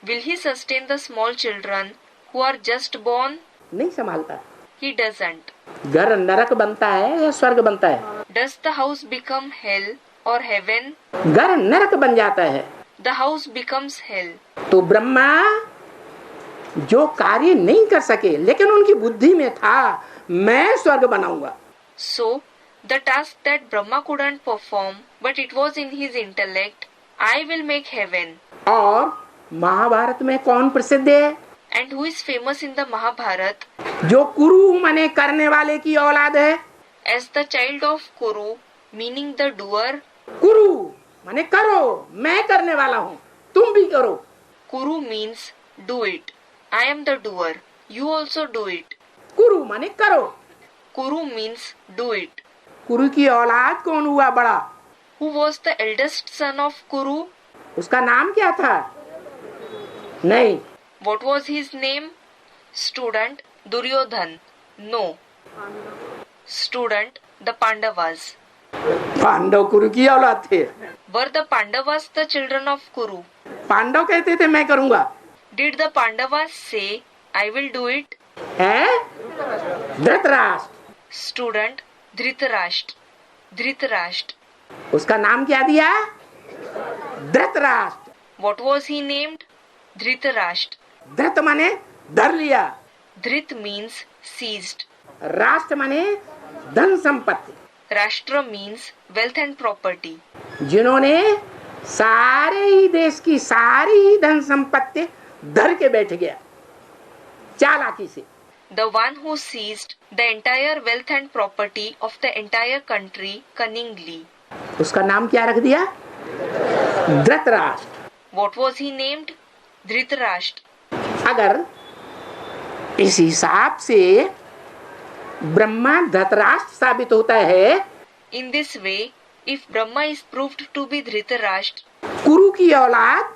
Will he sustain the small children who are just born? नहीं संभालता। He doesn't. घर नरक बनता है या स्वर्ग बनता है? Does the house become hell or heaven? घर नरक बन जाता है। The house becomes hell. तो ब्रह्मा जो कार्य नहीं कर सके, लेकिन उनकी बुद्धि में था मैं स्वर्ग बनाऊंगा। So, the task that Brahma couldn't perform, but it was in his intellect, I will make heaven. और महाभारत में कौन प्रसिद्ध है? And who is famous in the Mahabharat जो कुरु माने करने वाले की औलाद है। as the child of Kuru, meaning the doer? कुरु माने करो, मैं करने वाला हूँ, तुम भी करो। Kuru means do it. I am the doer. You also do it. कुरु माने करो। Kuru means do it. कुरु की औलाद कौन हुआ बड़ा? Who was the eldest son of Kuru? उसका नाम क्या था? नहीं। What was his name? Student, Duryodhan. No. Student, the Pandavas. Pandav कुरु की औलाद थे। Were the Pandavas the children of Kuru? Pandav कहते थे मैं करूंगा। Did the Pandavas say, I will do it? है? धृतराष्ट्र। Student, Dhritarashtra. Dhritarashtra. उसका नाम क्या दिया? Dhritarashtra. What was he named? Dhritarashtra. धृत माने धर लिया, Dhrit means seized. राष्ट्र माने धन संपत्ति। Rashtra means wealth and property. जिन्होंने सारे ही देश की सारी ही धन संपत्ति धर के बैठ गया चालाकी से। The one who seized the entire wealth and property of the entire country cunningly. उसका नाम क्या रख दिया? Dhritarashtra. What was he named? Dhritarashtra. अगर इस हिसाब से ब्रह्मा धृतराष्ट्र साबित होता है, In this way, if Brahma is proved to be Dhritarashtra, कुरु की औलाद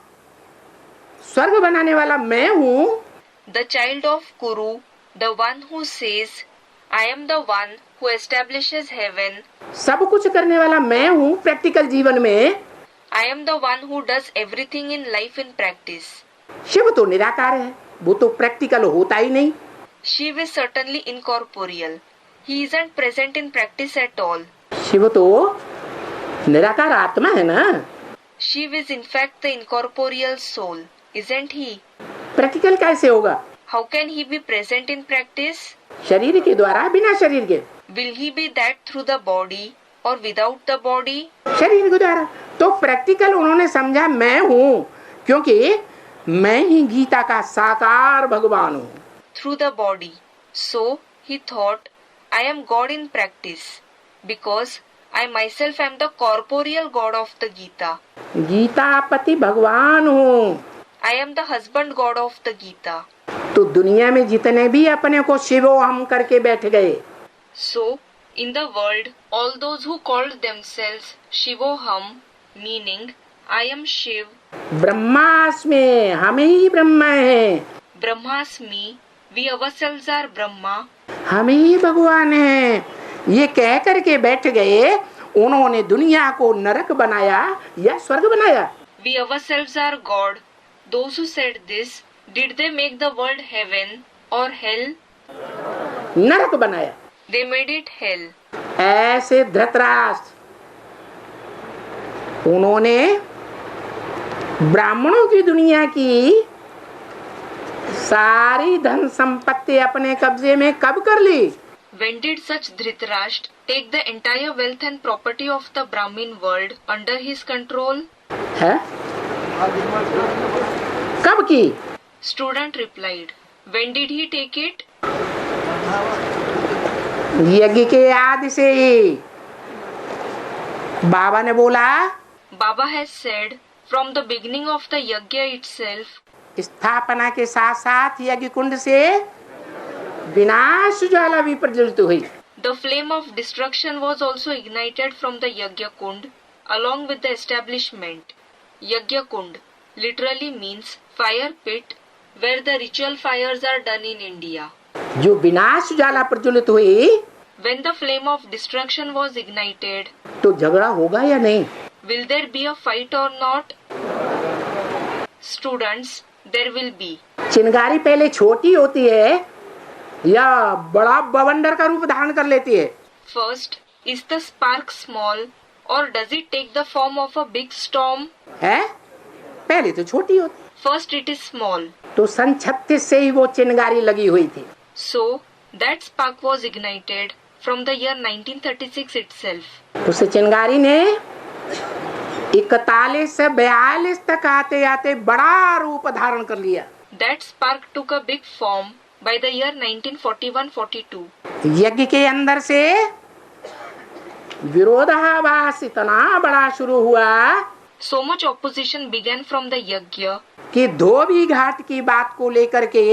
स्वर्ग बनाने वाला मैं हूँ, the child of Kuru, the one who says, I am the one who establishes heaven, सब कुछ करने वाला मैं हूँ प्रैक्टिकल जीवन में, I am the one who does everything in life in practice. Shiv तो निराकार है, वो तो प्रैक्टिकल होता ही नहीं। Shiva is certainly incorporeal. He isn't present in practice at all. Shiv तो निराकार आत्मा है ना, Shiva is in fact the incorporeal soul, isn't he? Practical कैसे होगा? How can he be present in practice? शरीर के द्वारा, बिना शरीर के। Will he be that through the body or without the body? शरीर के द्वारा। तो प्रैक्टिकल उन्होंने समझा मैं हूँ, क्योंकि मैं ही गीता का साकार भगवान हूँ। Through the body. So he thought, I am God in practice, because I myself am the corporeal God of the Gita. Gita पति भगवान हूँ। I am the husband god of the Gita. तो दुनिया में जितने भी अपने को शिवो हम करके बैठ गए, So, in the world, all those who called themselves Shivoham, meaning I am Shiv, ब्रह्मास्मि, हम ही ब्रह्मा हैं, Brahmasmi, we ourselves are Brahma, हम ही भगवान हैं, ये कह करके बैठ गए, उन्होंने दुनिया को नरक बनाया या स्वर्ग बनाया? we ourselves are God. Those who said this, did they make the world heaven or hell? नरक बनाया। They made it hell. ऐसे धृतराष्ट्र, उन्होंने ब्राह्मणों की दुनिया की सारी धन संपत्ति अपने कब्जे में कब कर ली? When did such Dhritarashtra take the entire wealth and property of the Brahmin world under his control? है? कब की? Student replied, when did he take it? यज्ञ के आदि से ही। बाबा ने बोला, Baba has said, from the beginning of the yajna itself, स्थापना के साथ साथ यज्ञ कुंड से विनाश ज्वाला भी प्रज्वलित हुई। the flame of destruction was also ignited from the yajna kund along with the establishment. Yajna kund literally means fire pit where the ritual fires are done in India. जो विनाश ज्वाला प्रज्वलित हुई, When the flame of destruction was ignited, तो झगड़ा होगा या नहीं? will there be a fight or not? Students, there will be. चिंगारी पहले छोटी होती है या बड़ा बवंडर का रूप धारण कर लेती है? First, is the spark small or does it take the form of a big storm? है? पहले तो छोटी होती। First, it is small. तो सन 36 से ही वो चिंगारी लगी हुई थी। So, that spark was ignited from the year 1936 itself. उस चिंगारी ने 41 से 42 तक आते आते बड़ा रूप धारण कर लिया। That spark took a big form by the year 1941-42. यज्ञ के अंदर से विरोधाभास इतना बड़ा शुरू हुआ So much opposition began from the yajna कि धोबी घाट की बात को लेकर के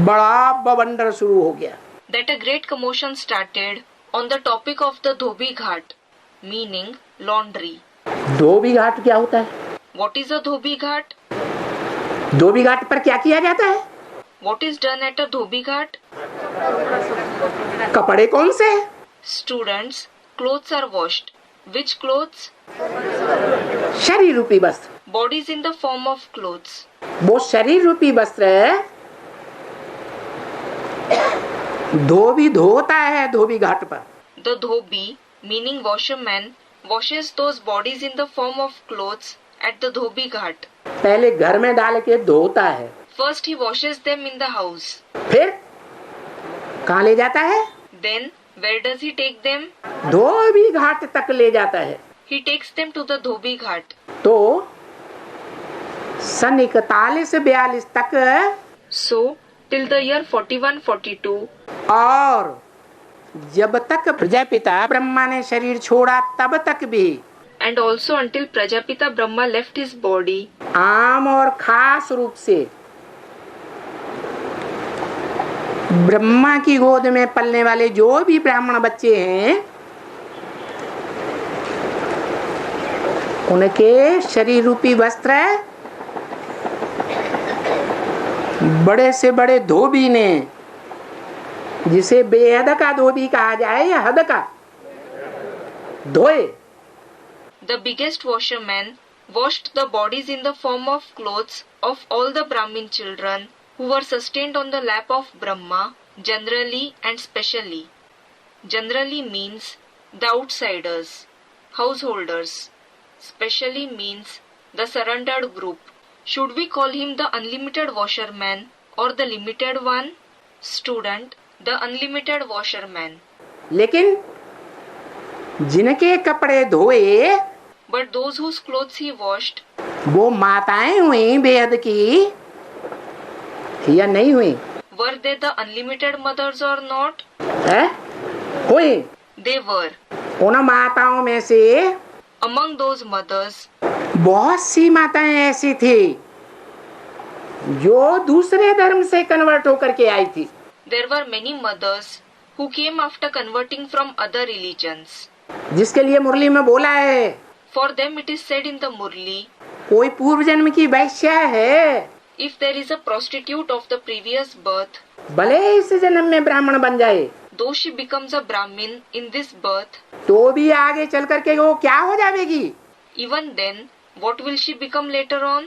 बड़ा बवंडर शुरू हो गया। that a great commotion started on the topic of the Dhobi Ghat, meaning laundry. धोबी घाट क्या होता है? What is a Dhobi Ghat? धोबी घाट पर क्या किया जाता है? What is done at a Dhobi Ghat? कपड़े कौन से? Students, clothes are washed. Which clothes? शरीर रूपी वस्त्र। Bodies in the form of clothes. वो शरीर रूपी वस्त्र धोबी धोता है धोबी घाट पर। The Dhobi, meaning washerman, washes those bodies in the form of clothes at the Dhobi Ghat. पहले घर में डाल के धोता है, First he washes them in the house. फिर कहाँ ले जाता है? Then, where does he take them? धोबी घाट तक ले जाता है। He takes them to the Dhobi Ghat. तो सन 41 से 42 तक So, till the year 41-42, और जब तक प्रजापिता ब्रह्मा ने शरीर छोड़ा तब तक भी and also until Prajapita Brahma left his body, आम और खास रूप से ब्रह्मा की गोद में पलने वाले जो भी ब्राह्मण बच्चे हैं उनके शरीर रूपी वस्त्र बड़े से बड़े धोबी ने, जिसे बेहद का धोबी कहा जाए या हद का, धोए। the biggest washerman washed the bodies in the form of clothes of all the Brahmin children who were sustained on the lap of Brahma, generally and specially. Generally means the outsiders, householders. Specially means the surrendered group. Should we call him the unlimited washerman or the limited one? Student, the unlimited washerman. लेकिन जिनके कपड़े धोए But those whose clothes he washed, वो माताएं हुई बेहद की या नहीं हुई? were they the unlimited mothers or not? है? हुई। They were. उन माताओं में से Among those mothers, बहुत सी माताएं ऐसी थी जो दूसरे धर्म से कन्वर्ट होकर के आई थी। There were many mothers who came after converting from other religions. जिसके लिए मुरली में बोला है, For them it is said in the Murli, कोई पूर्व जन्म की वैश्या है, if there is a prostitute of the previous birth, भले इस जन्म में ब्राह्मण बन जाए, though she becomes a Brahmin in this birth, तो भी आगे चल करके वो क्या हो जाएगी? even then, what will she become later on?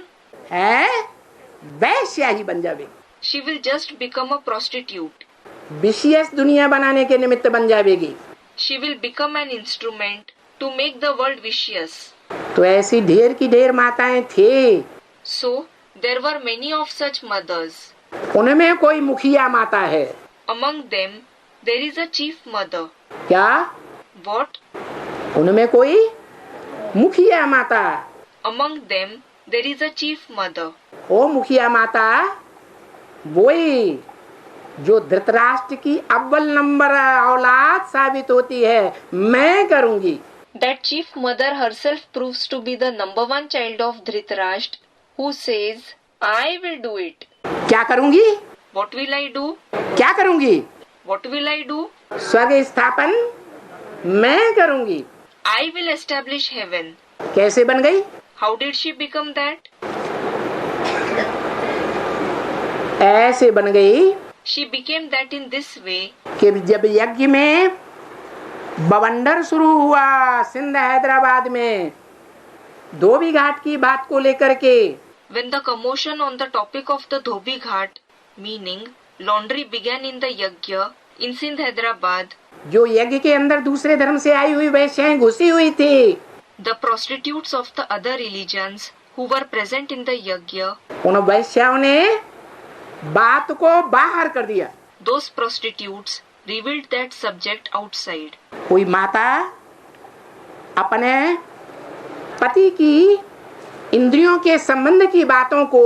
है वैश्या ही बन जाएगी। She will just become a prostitute. विशेष दुनिया बनाने के निमित्त बन जाएगी। She will become an instrument to make the world vicious. तो ऐसी ढेर की ढेर माताएं थी। So, there were many of such mothers. उनमें कोई मुखिया माता है। Among them, there is a chief mother. क्या? What? उनमें कोई मुखिया माता। Among them, there is a chief mother. वो मुखिया माता वही जो धृतराष्ट्र की अव्वल नंबर औलाद साबित होती है। मैं करूंगी। That chief mother herself proves to be the number one child of Dhritarashtra, who says, I will do it. क्या करूंगी? What will I do? क्या करूंगी? What will I do? स्वर्ग स्थापन मैं करूंगी। I will establish heaven. कैसे बन गई? How did she become that? ऐसे बन गई She became that in this way. कि जब यज्ञ में बवंडर शुरू हुआ सिंध हैदराबाद में धोबी घाट की बात को लेकर के, When the commotion on the topic of the Dhobi Ghat, meaning laundry, began in the Yajna in Sindh, Hyderabad, जो यज्ञ के अंदर दूसरे धर्म से आई हुई वैश्याएं घुसी हुई थी, the prostitutes of the other religions who were present in the Yajna, उन वैश्याओं ने बात को बाहर कर दिया। those prostitutes revealed that subject outside. कोई माता अपने पति की इंद्रियों के संबंध की बातों को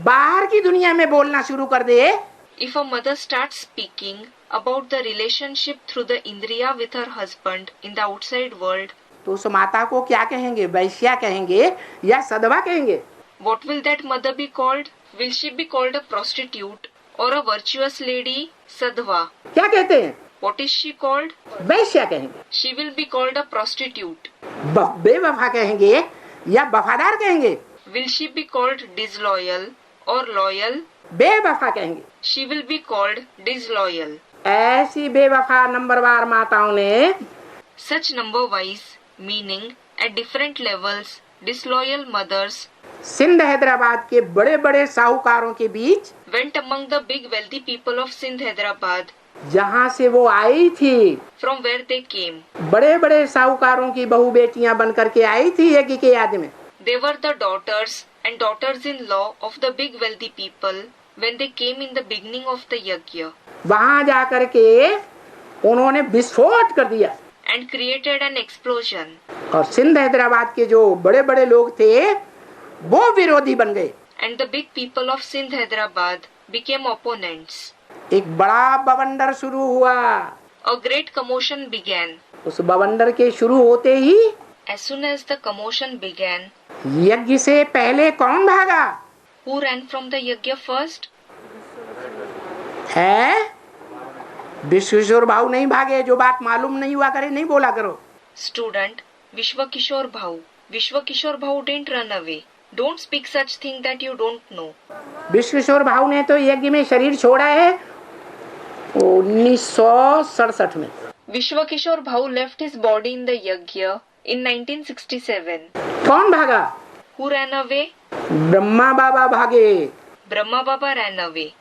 बाहर की दुनिया में बोलना शुरू कर दे, If a mother starts speaking about the relationship through the Indriya with her husband in the outside world, तो उस माता को क्या कहेंगे? वैश्या कहेंगे या सधवा कहेंगे? what will that mother be called? Will she be called a prostitute or a virtuous lady, sadhva? क्या कहते हैं? What is she called? वैश्या कहेंगे। She will be called a prostitute. बेवफा कहेंगे या वफादार कहेंगे? Will she be called disloyal or loyal? बेवफा कहेंगे। She will be called disloyal. ऐसी बेवफा नंबरवार माताओं ने Such number-wise, meaning at different levels, disloyal mothers Sindh Hyderabad के बड़े बड़े साहूकारों के बीच, went among the big wealthy people of Sindh, Hyderabad, जहाँ से वो आई थी, from where they came. बड़े बड़े साहूकारों की बहू बेटियां बन करके आई थी यज्ञ के याद में। They were the daughters and daughters-in-law of the big wealthy people when they came in the beginning of the yajna वहाँ जा करके उन्होंने विस्फोट कर दिया and created an explosion. और सिंध हैदराबाद के जो बड़े बड़े लोग थे वो विरोधी बन गए। And the big people of Sindh, Hyderabad became opponents. एक बड़ा बवंडर शुरू हुआ। A great commotion began. उस बवंडर के शुरू होते ही As soon as the commotion began, यज्ञ से पहले कौन भागा? who ran from the yajna first? है विश्वेश्वर भाऊ नहीं भागे। जो बात मालूम नहीं हुआ करे नहीं बोला करो। Student, Vishwakishore Bhau. Vishwakishore Bhau didn't run away. Don't speak such thing that you don't know. Vishweshwar भाऊ ने तो यज्ञ में शरीर छोड़ा है 1967 में। Vishwakishore Bhau left his body in the yajna in 1967. कौन भागा? Who ran away? ब्रह्मा बाबा भागे। Brahma Baba ran away.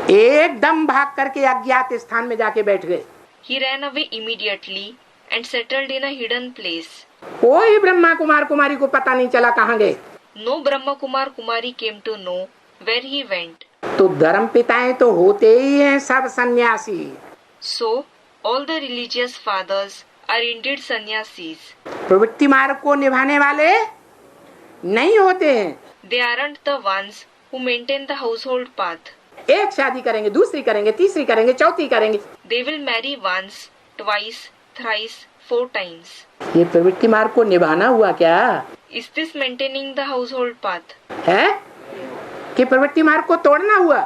एकदम भाग करके अज्ञात स्थान में जाके बैठ गए। He ran away immediately and settled in a hidden place. कोई ब्रह्मा कुमार कुमारी को पता नहीं चला कहाँ गए। No Brahma Kumar Kumari came to know where he went. तो धर्म पिताएं तो होते ही हैं सब सन्यासी। So, all the religious fathers are indeed sannyasis. प्रवृत्ति मार्ग को निभाने वाले नहीं होते हैं। They aren't the ones who maintain the household path. एक शादी करेंगे, दूसरी करेंगे, तीसरी करेंगे, चौथी करेंगे। They will marry once, twice, thrice, 4 times. ये प्रवृत्ति मार्ग को निभाना हुआ क्या Is this maintaining the household path? है कि प्रवृत्ति मार्ग को तोड़ना हुआ?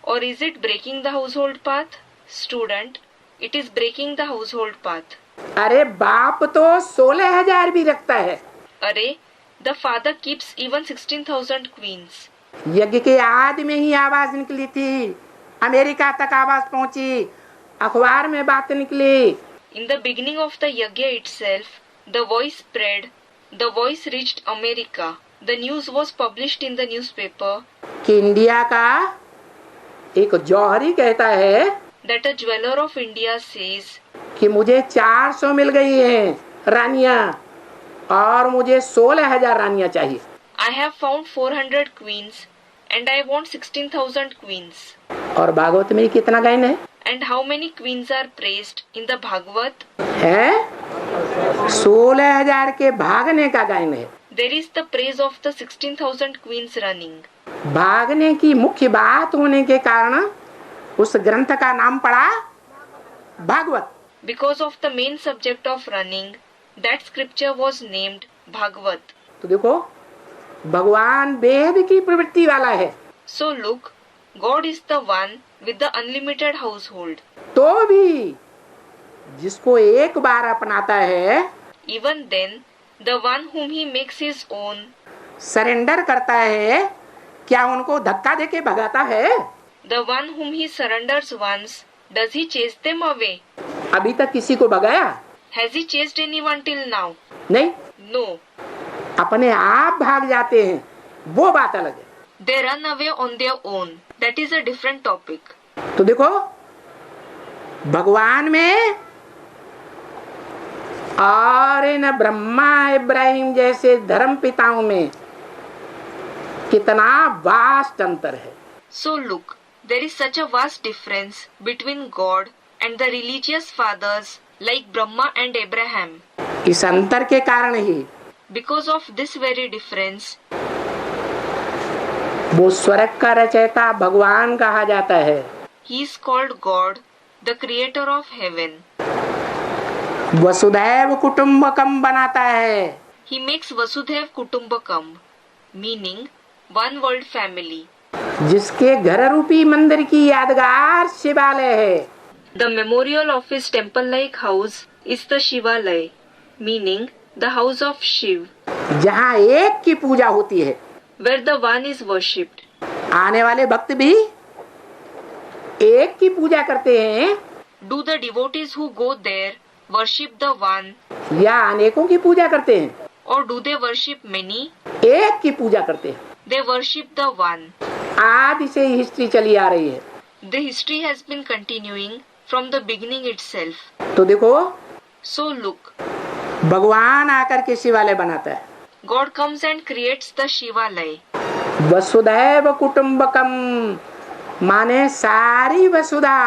Or is it breaking the household path? Student, it is breaking the household path. अरे बाप तो 16,000 भी रखता है। अरे, the father keeps even 16,000 queens. यज्ञ के आदि में ही आवाज निकली थी, अमेरिका तक आवाज पहुंची, अखबार में बात निकली। In the beginning of the yajna itself, the voice spread, the voice reached America. The news was published in the newspaper कि इंडिया का एक जौहरी कहता है that a jeweler of India says कि मुझे 400 मिल गई हैं रानियां और मुझे 16,000 रानियां चाहिए। I have found 400 queens and I want 16,000 queens. और भागवत में कितना गायन है? And how many queens are praised in the Bhagavad? है 16,000 के भागने का गायन है। There is the praise of the 16,000 queens running. भागने की मुख्य बात होने के कारण उस ग्रंथ का नाम पड़ा Bhagavat. Because of the main subject of running, that scripture was named Bhagavad. तो देखो भगवान वेद की प्रवृत्ति वाला है, So look, God is the one with the unlimited household. तो भी जिसको एक बार अपनाता है, Even then, the one whom he makes his own, surrender करता है, क्या उनको धक्का देके भगाता है? the one whom he surrenders once, does he chase them away? अभी तक किसी को भगाया Has he chased anyone till now? नहीं, No. अपने आप भाग जाते हैं, वो बात अलग है। They run away on their own. That is a different topic. तो देखो भगवान में और इन ब्रह्मा इब्राहिम जैसे धर्म पिताओं में कितना वास्ट अंतर है। So look, there is such a vast difference between God and the religious fathers like Brahma and Abraham. इस अंतर के कारण ही Because of this very difference, वो स्वर्ग का रचयिता भगवान कहा जाता है। he is called God, the creator of heaven. वसुधैव कुटुंबकम बनाता है। He makes Vasudhaiv Kutumbakam, meaning one world family. जिसके घर रूपी मंदिर की यादगार शिवालय है। The memorial of his temple-like house is the Shivalaya, meaning the house of Shiv, जहाँ एक की पूजा होती है। where the one is worshipped. आने वाले भक्त भी एक की पूजा करते हैं Do the devotees who go there worship the one, या अनेकों की पूजा करते हैं? or do they worship many? एक की पूजा करते हैं। They worship the one. आदि से ही हिस्ट्री चली आ रही है। The history has been continuing from the beginning itself. तो देखो So look, भगवान आकर के शिवालय बनाता है। God comes and creates the Shivalaya. वसुधैव कुटुंबकम माने सारी वसुधा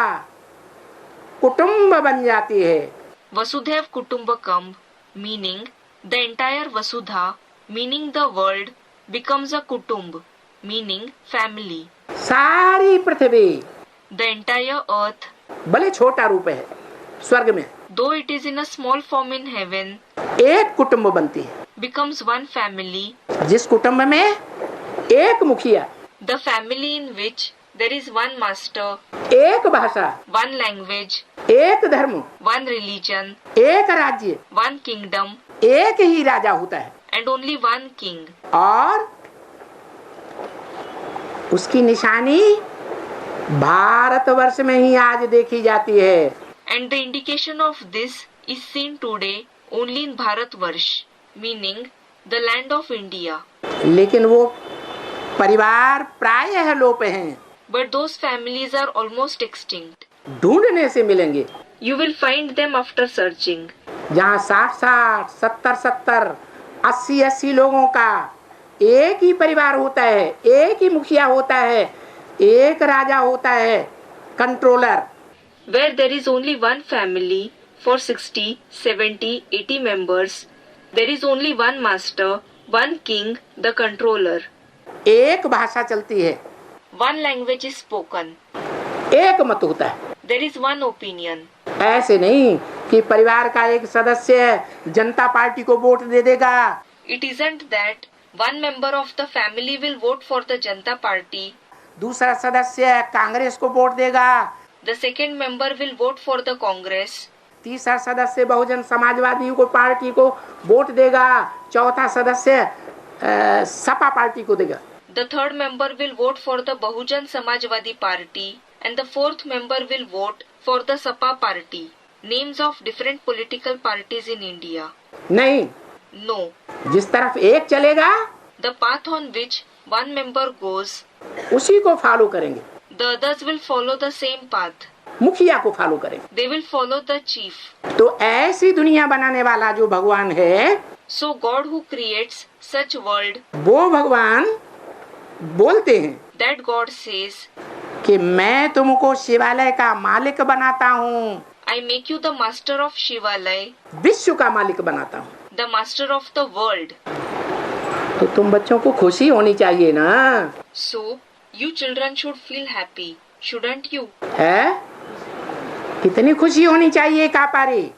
कुटुंब बन जाती है। Vasudhaiv Kutumbakam, meaning the entire Vasudha, meaning the world, becomes a Kutumb, meaning family. सारी पृथ्वी The entire earth, भले छोटा रूप है स्वर्ग में, though it is in a small form in heaven, एक कुटुंब बनती है। becomes one family. जिस कुटुंब में एक मुखिया, The family in which there is one master, एक भाषा, one language, एक धर्म, one religion, एक राज्य, one kingdom, एक ही राजा होता है and only one king. और उसकी निशानी भारतवर्ष में ही आज देखी जाती है। And the indication of this is seen today only in Bharatvarsh, meaning the land of India. लेकिन वो परिवार प्रायः लोप हैं, But those families are almost extinct. ढूंढने से मिलेंगे। You will find them after searching. जहाँ 60-60, 70-70, 80-80 लोगों का एक ही परिवार होता है, एक ही मुखिया होता है, एक राजा होता है, controller. Where there is only one family for 60, 70, 80 members, there is only one master, one king, the controller. एक भाषा चलती है, One language is spoken. एक मत होता है। There is one opinion. ऐसे नहीं कि परिवार का एक सदस्य जनता पार्टी को वोट दे देगा, It isn't that one member of the family will vote for the Janta Party, दूसरा सदस्य कांग्रेस को वोट देगा, the second member will vote for the Congress, तीसरा सदस्य बहुजन समाजवादी को पार्टी को वोट देगा, चौथा सदस्य सपा पार्टी को देगा। the third member will vote for the Bahujan Samajwadi Party, and the fourth member will vote for the Sapa Party. Names of different political parties in India. नहीं, No. जिस तरफ एक चलेगा The path on which one member goes, उसी को follow करेंगे, the others will follow the same path. मुखिया को फॉलो करेंगे। They will follow the chief. तो ऐसी दुनिया बनाने वाला जो भगवान है, So God who creates such world, वो भगवान बोलते हैं that God says, कि मैं तुमको शिवालय का मालिक बनाता हूँ, I make you the master of Shivalay, विश्व का मालिक बनाता हूँ। the master of the world. तो तुम बच्चों को खुशी होनी चाहिए ना, So you children should feel happy, shouldn't you? है? कितनी खुशी होनी चाहिए कापारी?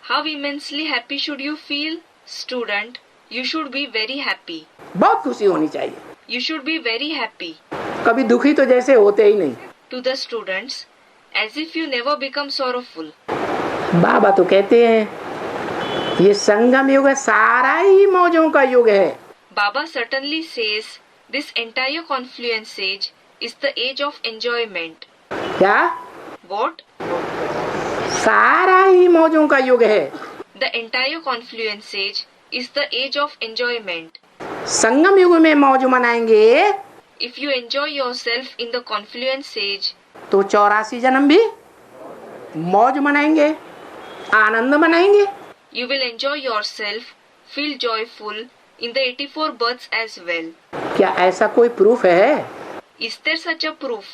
How immensely happy should you feel? Student, you should be very happy. बहुत खुशी होनी चाहिए। You should be very happy. कभी दुखी तो जैसे होते ही नहीं। To the students, as if you never become sorrowful. बाबा तो कहते हैं ये संगम युग सारा ही मौजों का युग है। Baba certainly says this entire confluence age is the age of enjoyment. क्या? What? सारा ही मौजों का युग है। The entire confluence age is the age of enjoyment. संगम युग में मौज मनाएंगे If you enjoy yourself in the confluence age, तो 84 जन्म भी मौज मनाएंगे, आनंद मनाएंगे। you will enjoy yourself, feel joyful in the 84 births as well. क्या ऐसा कोई प्रूफ है? Is there such a proof?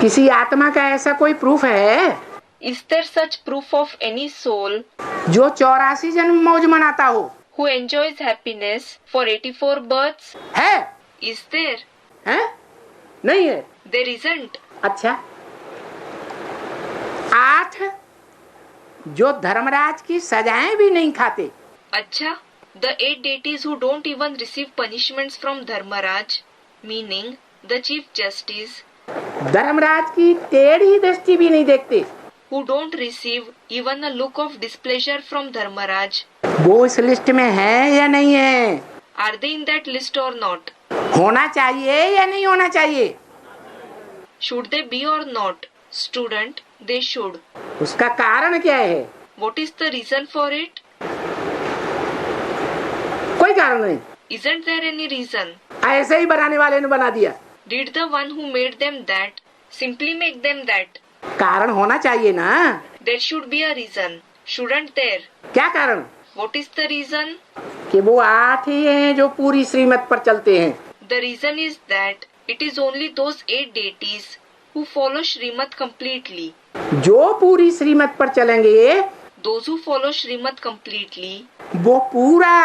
किसी आत्मा का ऐसा कोई प्रूफ है Is there such proof of any soul जो 84 जन्म मौज मनाता हो? who enjoys happiness for 84 births? है? Is there? है? नहीं है। There isn't. अच्छा, 8 जो धर्मराज की सजाएं भी नहीं खाते, Acha, the 8 deities who don't even receive punishments from Dharmaraj, meaning the Chief Justice, Dharmaraj की टेढ़ी दृष्टि भी नहीं देखते, who don't receive even a look of displeasure from Dharmaraj, वो इस लिस्ट में है या नहीं है? are they in that list or not? होना चाहिए या नहीं होना चाहिए? Should they be or not? Student, they should. उसका कारण क्या है? What is the reason for it? कोई कारण नहीं, Isn't there any reason? ऐसे ही बनाने वाले ने बना दिया। Did the one who made them that simply make them that? कारण होना चाहिए ना। There should be a reason. Shouldn't there? क्या कारण? What is the reason? कि वो 8 ही हैं जो पूरी श्रीमत पर चलते हैं। The reason is that it is only those 8 deities who follow Srimad completely. जो पूरी श्रीमत पर चलेंगे Those who follow Srimad completely, वो पूरा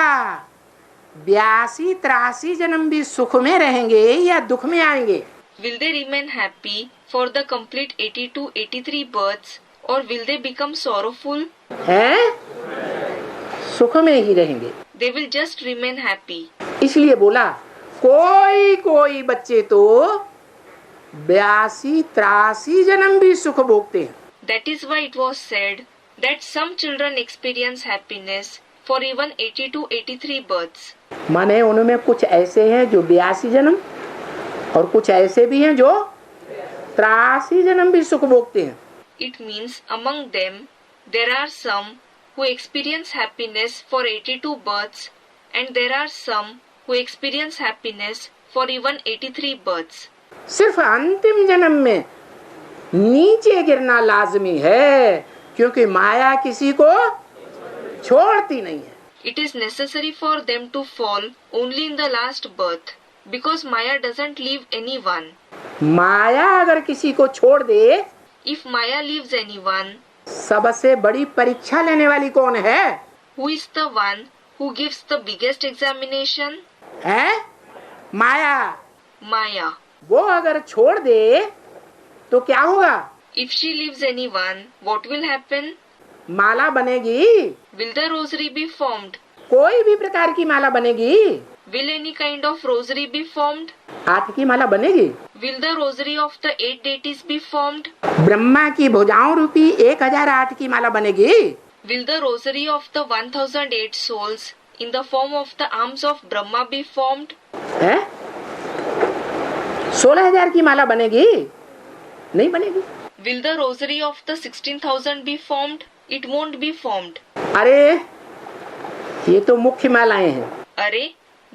82-83 जन्म भी सुख में रहेंगे या दुख में आएंगे? will they remain happy for the complete 82-83 births, or will they become sorrowful? हैं? सुख में ही रहेंगे। They will just remain happy. इसलिए बोला कोई कोई बच्चे तो 82-83 जन्म भी सुख भोगते हैं। That is why it was said that some children experience happiness for even 82-83 births. माने उनमें कुछ ऐसे हैं जो 82 जन्म और कुछ ऐसे भी हैं जो 83 जन्म भी सुख भोगते हैं। It means among them there are some who experience happiness for 82 births, and there are some who experience happiness for even 83 births. सिर्फ अंतिम जन्म में नीचे गिरना लाजमी है, क्योंकि माया किसी को छोड़ती नहीं है। It is necessary for them to fall only in the last birth, because Maya doesn't leave anyone. माया अगर किसी को छोड़ दे, If Maya leaves anyone, सबसे बड़ी परीक्षा लेने वाली कौन है? who is the one who gives the biggest examination? है माया। Maya. वो अगर छोड़ दे तो क्या होगा? If she leaves anyone, what will happen? माला बनेगी, Will the rosary be formed? कोई भी प्रकार की माला बनेगी। Will any kind of rosary be formed? 8 की माला बनेगी। Will the rosary of the 8 deities be formed? Brahma की भुजाओं रूपी 1008 की माला बनेगी। Will the rosary of the 1008 souls in the form of the arms of Brahma be formed? है 16,000 की माला बनेगी? नहीं बनेगी। Will the rosary of the 16,000 be formed? It won't be formed. अरे ये तो मुख्य मालाएं हैं। अरे,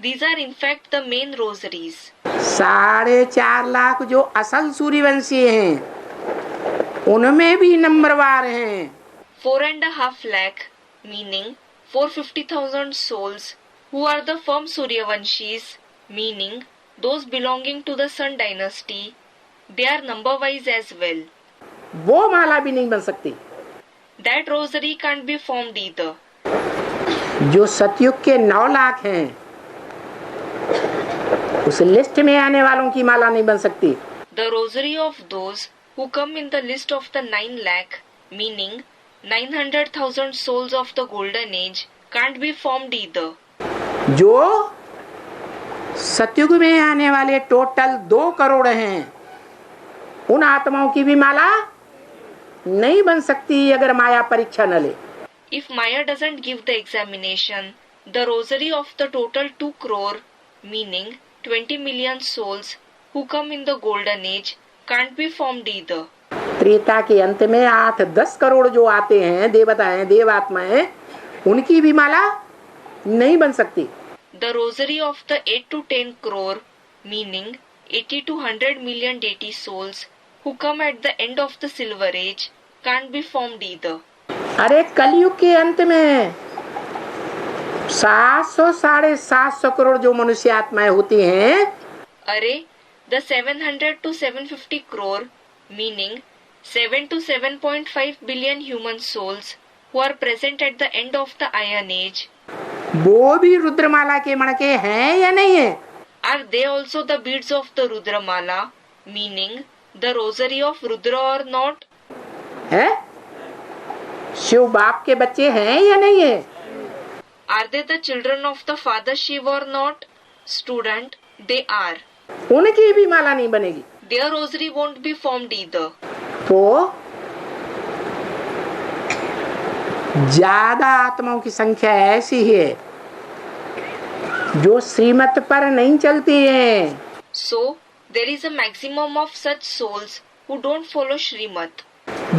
these are in fact the main rosaries. 4.5 lakh जो असल सूर्यवंशी हैं उनमें भी नंबरवार हैं। 4.5 lakh, meaning 450,000 souls who are the firm Suryavanshis, meaning those belonging to the Sun dynasty. They are number wise as well. वो माला भी नहीं बन सकती। That rosary can't be formed either. जो सतयुग के 9 लाख हैं उस लिस्ट में आने वालों की माला नहीं बन सकती। The rosary of those who come in the list of the 9 lakh, meaning 900,000 souls of the golden age, can't be formed either. जो सतयुग में आने वाले टोटल 2 करोड़ हैं उन आत्माओं की भी माला नहीं बन सकती अगर माया परीक्षा न ले। If Maya doesn't give the examination, the rosary of the total 2 crore, meaning 20 million souls who come in the golden age, can't be formed either. Treta के अंत में 8-10 करोड़ जो आते हैं देवता हैं देवात्माएं उनकी भी माला नहीं बन सकती। The rosary of the 8 to 10 crore, meaning 80 to 100 million deity souls who come at the end of the silver age, can't be formed either. अरे कलयुग के अंत में 700-750 करोड़ जो मनुष्य आत्माएं होती हैं अरे the 700 to 750 crore, meaning 7 to 7.5 billion human souls who are present at the end of the Iron Age, वो भी रुद्रमाला के मणके हैं या नहीं है? are they also the beads of the Rudramala, meaning the rosary of Rudra or not? है? शिव बाप के बच्चे हैं या नहीं है? Are they the children of the father Shiva or not? Student, they are. उनकी भी माला नहीं बनेगी। Their rosary won't be formed either. तो ज्यादा आत्माओं की संख्या ऐसी है जो श्रीमत पर नहीं चलती हैं। So, there is a maximum of such souls who don't follow Srimad.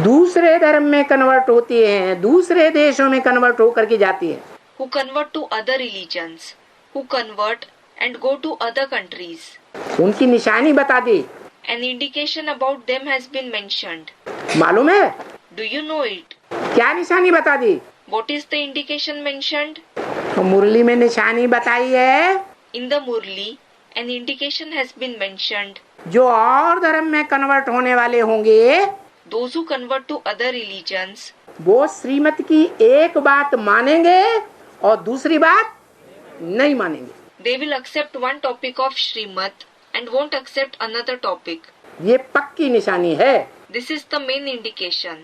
दूसरे धर्म में कन्वर्ट होती हैं, दूसरे देशों में कन्वर्ट होकर के जाती हैं। Who convert to other religions, who convert and go to other countries. उनकी निशानी बता दी। An indication about them has been mentioned. मालूम है? Do you know it? क्या निशानी बता दी? What is the indication mentioned? तो मुरली में निशानी बताई है। In the Murli, an indication has been mentioned. जो और धर्म में कन्वर्ट होने वाले होंगे Those who convert to other religions, वो श्रीमत की एक बात मानेंगे और दूसरी बात नहीं मानेंगे। they will accept one topic of Srimad and won't accept another topic. ये पक्की निशानी है। This is the main indication.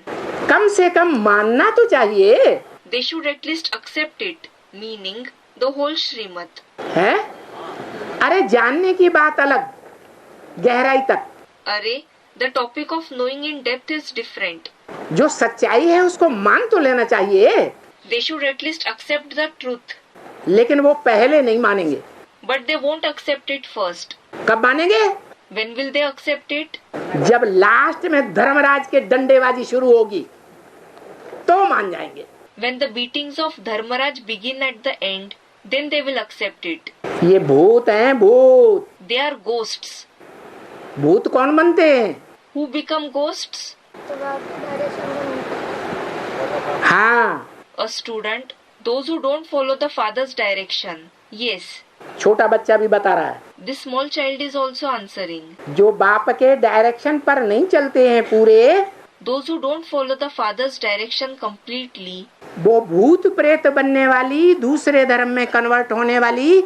कम से कम मानना तो चाहिए। They should at least accept it, meaning the whole Srimad. है? अरे जानने की बात अलग, गहराई तक। अरे, the topic of knowing in depth is different. जो सच्चाई है उसको मान तो लेना चाहिए। They should at least accept the truth, लेकिन वो पहले नहीं मानेंगे। but they won't accept it first. कब मानेंगे? When will they accept it? जब लास्ट में धर्मराज के डंडेबाजी शुरू होगी तो मान जाएंगे। When the beatings of Dharmaraj begin at the end, then they will accept it. ये भूत हैं, भूत। They are ghosts. भूत कौन बनते हैं? Who become ghosts? हाँ, A student, those who don't follow the father's direction. Yes, छोटा बच्चा भी बता रहा है। this small child is also answering. जो बाप के डायरेक्शन पर नहीं चलते हैं पूरे, Those who don't follow the father's direction completely, वो भूत प्रेत बनने वाली, दूसरे धर्म में कन्वर्ट होने वाली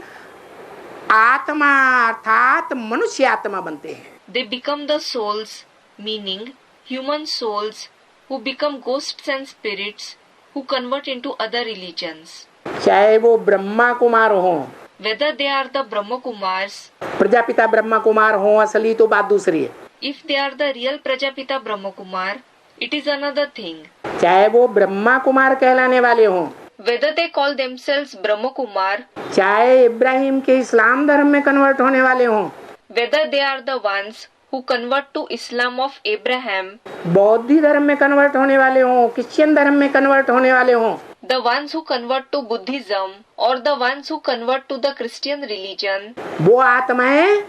आत्मा अर्थात मनुष्य आत्मा बनते हैं। they become the souls, meaning human souls who become ghosts and spirits who convert into other religions. चाहे वो ब्रह्मा कुमार हो, Whether they are the Brahma Kumars, Prajapita Brahma Kumar हो, असली तो बात दूसरी है। if they are the real Prajapita Brahma Kumar, it is another thing. चाहे वो ब्रह्मा कुमार कहलाने वाले हों, Whether they call themselves Brahma Kumar, चाहे इब्राहिम के इस्लाम धर्म में कन्वर्ट होने वाले हों, whether they are the ones who convert to Islam of Abraham, बौद्ध धर्म में कन्वर्ट होने वाले हों, क्रिश्चियन धर्म में कन्वर्ट होने वाले हों, the ones who convert to Buddhism or the ones who convert to the Christian religion, वो आत्माएं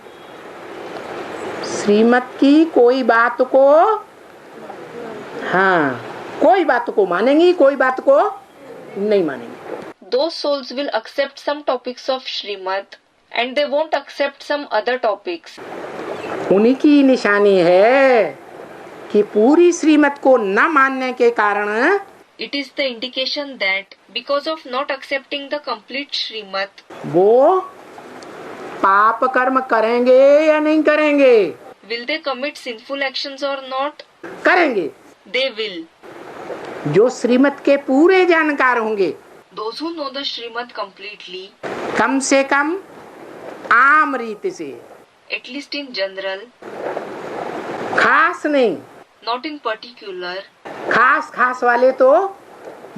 श्रीमत की कोई बात को, हाँ, कोई बात को मानेंगी, कोई बात को नहीं मानेंगी। those souls will accept some topics of Srimad and they won't accept some other topics. उन्हीं की निशानी है कि पूरी श्रीमत को न मानने के कारण It is the indication that because of not accepting the complete Srimad, वो पाप कर्म करेंगे या नहीं करेंगे? will they commit sinful actions or not? करेंगे। They will. जो श्रीमत के पूरे जानकार होंगे, Those who know the Srimad completely, कम से कम आम रीति से, at least in general, खास नहीं, not in particular, खास वाले तो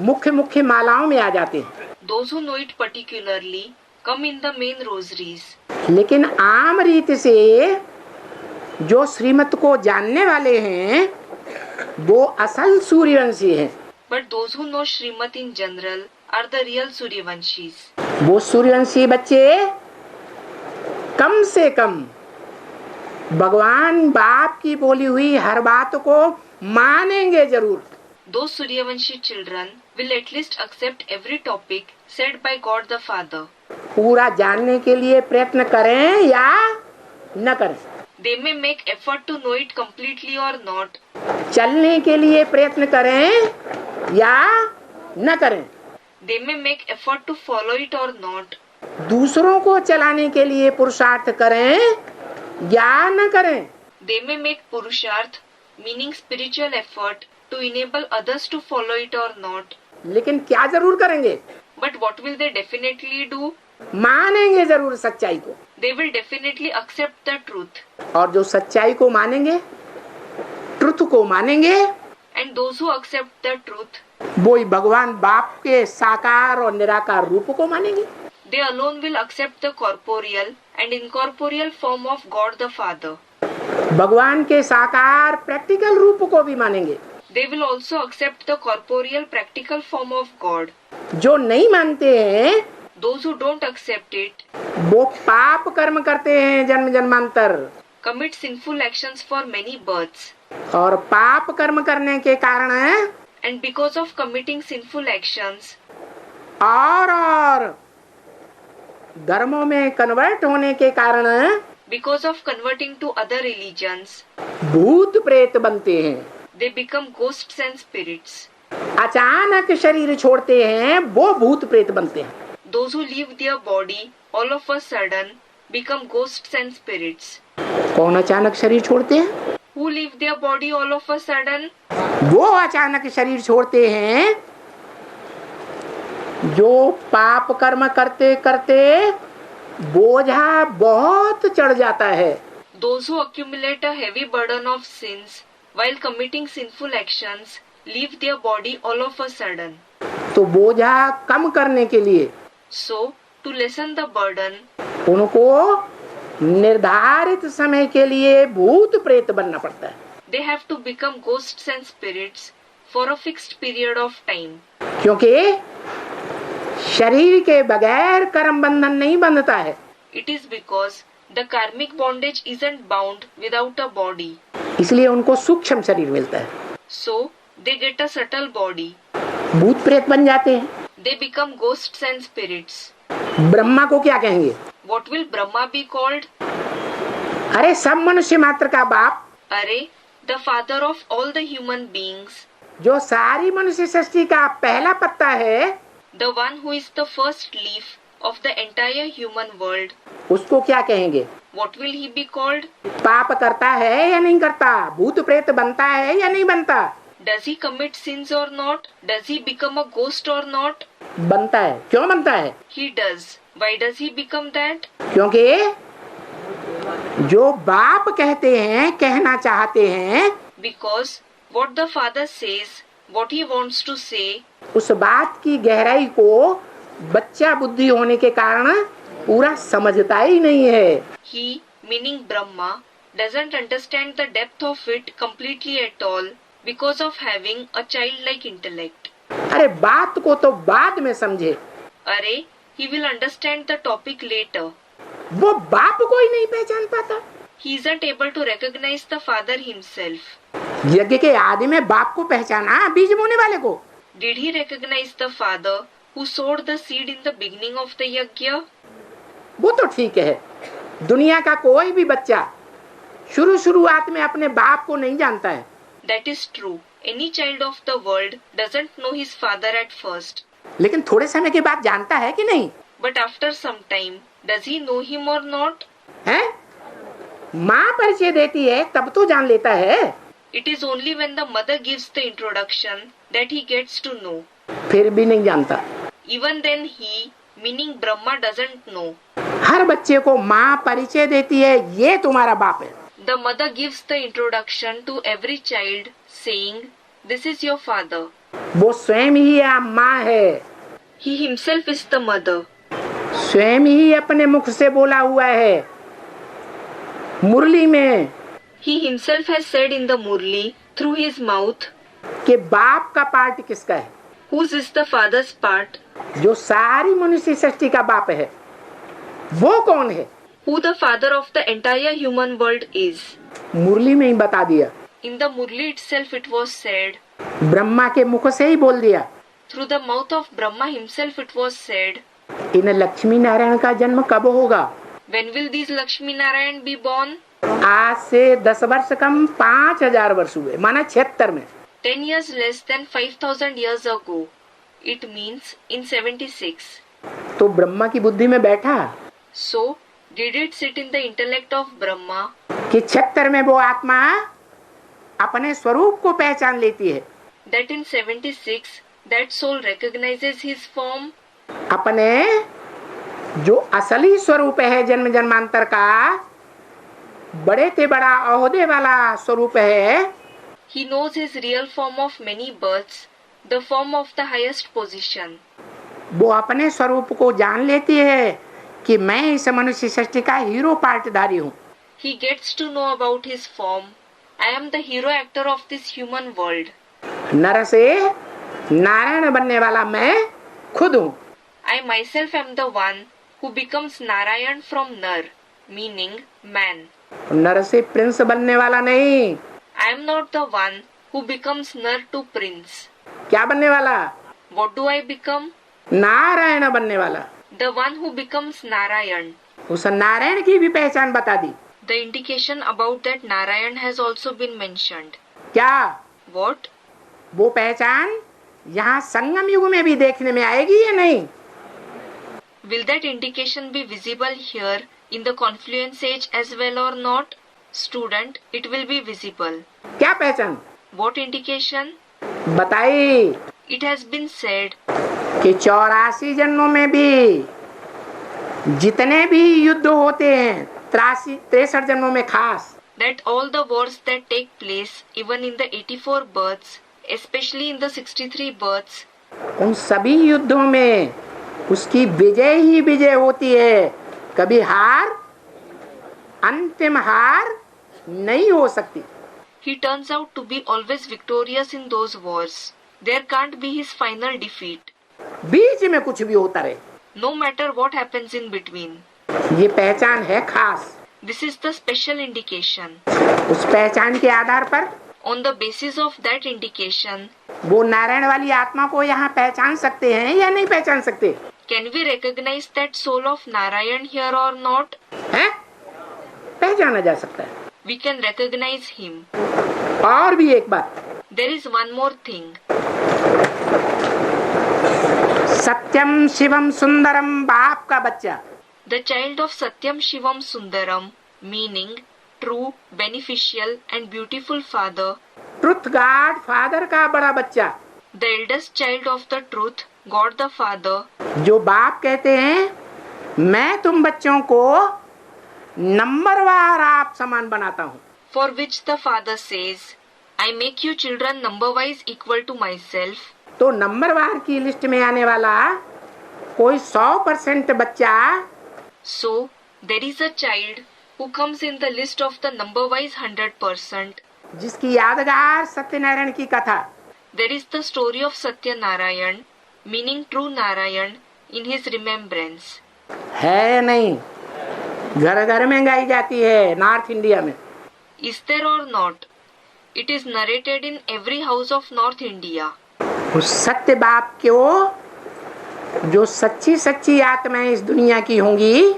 मुख्य मालाओं में आ जाते हैं, those who know it particularly come in the main rosaries. लेकिन आम रीति से जो श्रीमत को जानने वाले हैं वो असल सूर्यवंशी हैं। But those who know Srimad in general are the real Suryavanshis. वो सूर्यवंशी बच्चे कम से कम भगवान बाप की बोली हुई हर बात को मानेंगे जरूर। Those Suryavanshi children will at least accept every topic said by God the Father. पूरा जानने के लिए प्रयत्न करें या न करें, They may make effort to know it completely or not. चलने के लिए प्रयत्न करें या न करें, They may make effort to follow it or not. दूसरों को चलाने के लिए पुरुषार्थ करें या न करें, They may make purusharth, meaning spiritual effort, to enable others to follow it or not. लेकिन क्या जरूर करेंगे? But what will they definitely do? मानेंगे जरूर सच्चाई को। They will definitely accept the truth. और जो सच्चाई को मानेंगे, ट्रुथ को मानेंगे, And those who accept the truth, वो ही भगवान बाप के साकार और निराकार रूप को मानेंगे। they alone will accept the corporeal and incorporeal form of God the Father. भगवान के साकार प्रैक्टिकल रूप को भी मानेंगे। They will also accept the corporeal practical form of God. जो नहीं मानते हैं Those who don't accept it वो पाप कर्म करते हैं जन्म जन्मांतर, commit sinful actions for many births. और पाप कर्म करने के कारण And because of committing sinful actions, और धर्मों में कन्वर्ट होने के कारण because of converting to other religions, भूत प्रेत बनते हैं। they become ghosts and spirits. अचानक शरीर छोड़ते हैं वो भूत प्रेत बनते हैं। Those who leave their body all of a sudden become ghosts and spirits. कौन अचानक शरीर छोड़ते हैं? Who leave their body all of a sudden? वो अचानक शरीर छोड़ते हैं जो पाप कर्म करते करते बोझा बहुत चढ़ जाता है। Those who accumulate a heavy burden of sins while committing sinful actions leave their body all of a sudden. तो बोझा कम करने के लिए So, to lessen the burden, उनको निर्धारित समय के लिए भूत प्रेत बनना पड़ता है। they have to become ghosts and spirits for a fixed period of time. क्योंकि शरीर के बगैर कर्म बंधन नहीं बंधता है। It is because the karmic bondage isn't bound without a body. इसलिए उनको सूक्ष्म शरीर मिलता है। So, they get a subtle body. भूत प्रेत बन जाते हैं। They become ghosts and spirits. Brahma को क्या कहेंगे? What will Brahma be called? अरे सब मनुष्य मात्र का बाप, Are, the father of all the human beings, जो सारी मनुष्य सृष्टि का पहला पत्ता है, the one who is the first leaf of the entire human world. उसको क्या कहेंगे? what will he be called? पाप करता है या नहीं करता, भूत प्रेत बनता है या नहीं बनता, Does he commit sins or not? Does he become a ghost or not? बनता है। क्यों बनता है? He does. Why does he become that? क्योंकि जो बाप कहते हैं, कहना चाहते हैं, Because what the father says, what he wants to say, उस बात की गहराई को बच्चा बुद्धि होने के कारण पूरा समझता ही नहीं है। he, meaning Brahma, doesn't understand the depth of it completely at all because of having a childlike intellect. अरे बात को तो बाद में समझे, अरे, he will understand the topic later. वो बाप को ही नहीं पहचान पाता। He isn't able to recognize the father himself. यज्ञ के आदि में बाप को पहचाना, बीज बोने वाले को। Did he recognize the father who sowed the seed in the beginning of the yajna? वो तो ठीक है, दुनिया का कोई भी बच्चा शुरुआत में अपने बाप को नहीं जानता है। That is true. Any child of the world doesn't know his father at first. लेकिन थोड़े समय के बाद जानता है कि नहीं? But after some time, does he know him or not? है? माँ परिचय देती है तब तो जान लेता है। It is only when the mother gives the introduction that he gets to know. फिर भी नहीं जानता। Even then he, meaning Brahma, doesn't know. हर बच्चे को माँ परिचय देती है, ये तुम्हारा बाप है। The mother gives the introduction to every child saying, "This is your father." वो स्वयं ही माँ है। He himself is the mother. स्वयं ही अपने मुख से बोला हुआ है मुरली में He himself has said in the Murli through his mouth, कि बाप का पार्ट किसका है, whose is the father's part, जो सारी मनुष्य सृष्टि का बाप है, वो कौन है? who the father of the entire human world is. मुरली में ही बता दिया, In the Murli itself it was said, Brahma के मुख से ही बोल दिया। through the mouth of Brahma himself it was said, इन लक्ष्मी नारायण का जन्म कब होगा? when will these Lakshmi Narayan be born? आज से 10 वर्ष कम 5000 वर्ष हुए, माना 76 में। 10 years less than 5000 years ago. It means in 76. तो ब्रह्मा की बुद्धि में बैठा So, did it sit in the intellect of Brahma कि 76 में वो आत्मा अपने स्वरूप को पहचान लेती है, that in 76 that soul recognizes his form, अपने जो असली स्वरूप है जन्म जन्मांतर का, बड़े से बड़ा ओहदे वाला स्वरूप है, he knows his real form of many births, the form of the highest position. वो अपने स्वरूप को जान लेती है कि मैं इस मनुष्य सृष्टि का हीरो पार्टधारी हूँ। He gets to know about his form. I am the hero actor of this human world. नर से नारायण बनने वाला मैं खुद हूँ। I myself am the one who becomes Narayan from Nar, meaning man. नर से प्रिंस बनने वाला नहीं। I am not the one who becomes Nar to Prince. क्या बनने वाला? What do I become? Narayan बनने वाला। The one who becomes Narayan. उस नारायण की भी पहचान बता दी। The indication about that Narayan has also been mentioned. क्या? What? वो पहचान यहाँ संगम युग में भी देखने में आएगी या नहीं? Will that indication be visible here in the confluence age as well or not? Student, it will be visible. क्या पहचान? What indication? बताई It has been said कि 84 जन्मों में भी जितने भी युद्ध होते हैं, 63 जन्मों में खास, that all the wars that take place even in the 84 births, especially in the 63 births, उन सभी युद्धों में उसकी विजय ही विजय होती है, कभी हार, अंतिम हार नहीं हो सकती। he turns out to be always victorious in those wars. There can't be his final defeat. बीच में कुछ भी होता रहे, No matter what happens in between. ये पहचान है खास। This is the special indication. उस पहचान के आधार पर On the basis of that indication, वो नारायण वाली आत्मा को यहाँ पहचान सकते हैं या नहीं पहचान सकते? can we recognize that soul of Narayan here or not? है? पहचाना जा सकता है। We can recognize him. और भी एक बात, There is one more thing. सत्यम शिवम सुंदरम बाप का बच्चा, The child of Satyam Shivam Sundaram, meaning true, beneficial and beautiful father. Truth God father का बड़ा बच्चा, The eldest child of the truth, God the Father. जो बाप कहते हैं मैं तुम बच्चों को नंबरवार आप समान बनाता हूँ, For which the father says, I make you children number-wise equal to myself. तो नंबरवार की लिस्ट में आने वाला कोई 100% बच्चा, So, there is a child who comes in the list of the number-wise 100%. जिसकी यादगार सत्यनारायण की कथा, There is the story of Satya Narayan, meaning true Narayan, in his remembrance. है नहीं, घर घर में गाई जाती है नॉर्थ इंडिया में। Is there or not? It is narrated in every house of North India. उस सत्य बाप को, जो सच्ची सच्ची आत्माएं इस दुनिया की होंगी,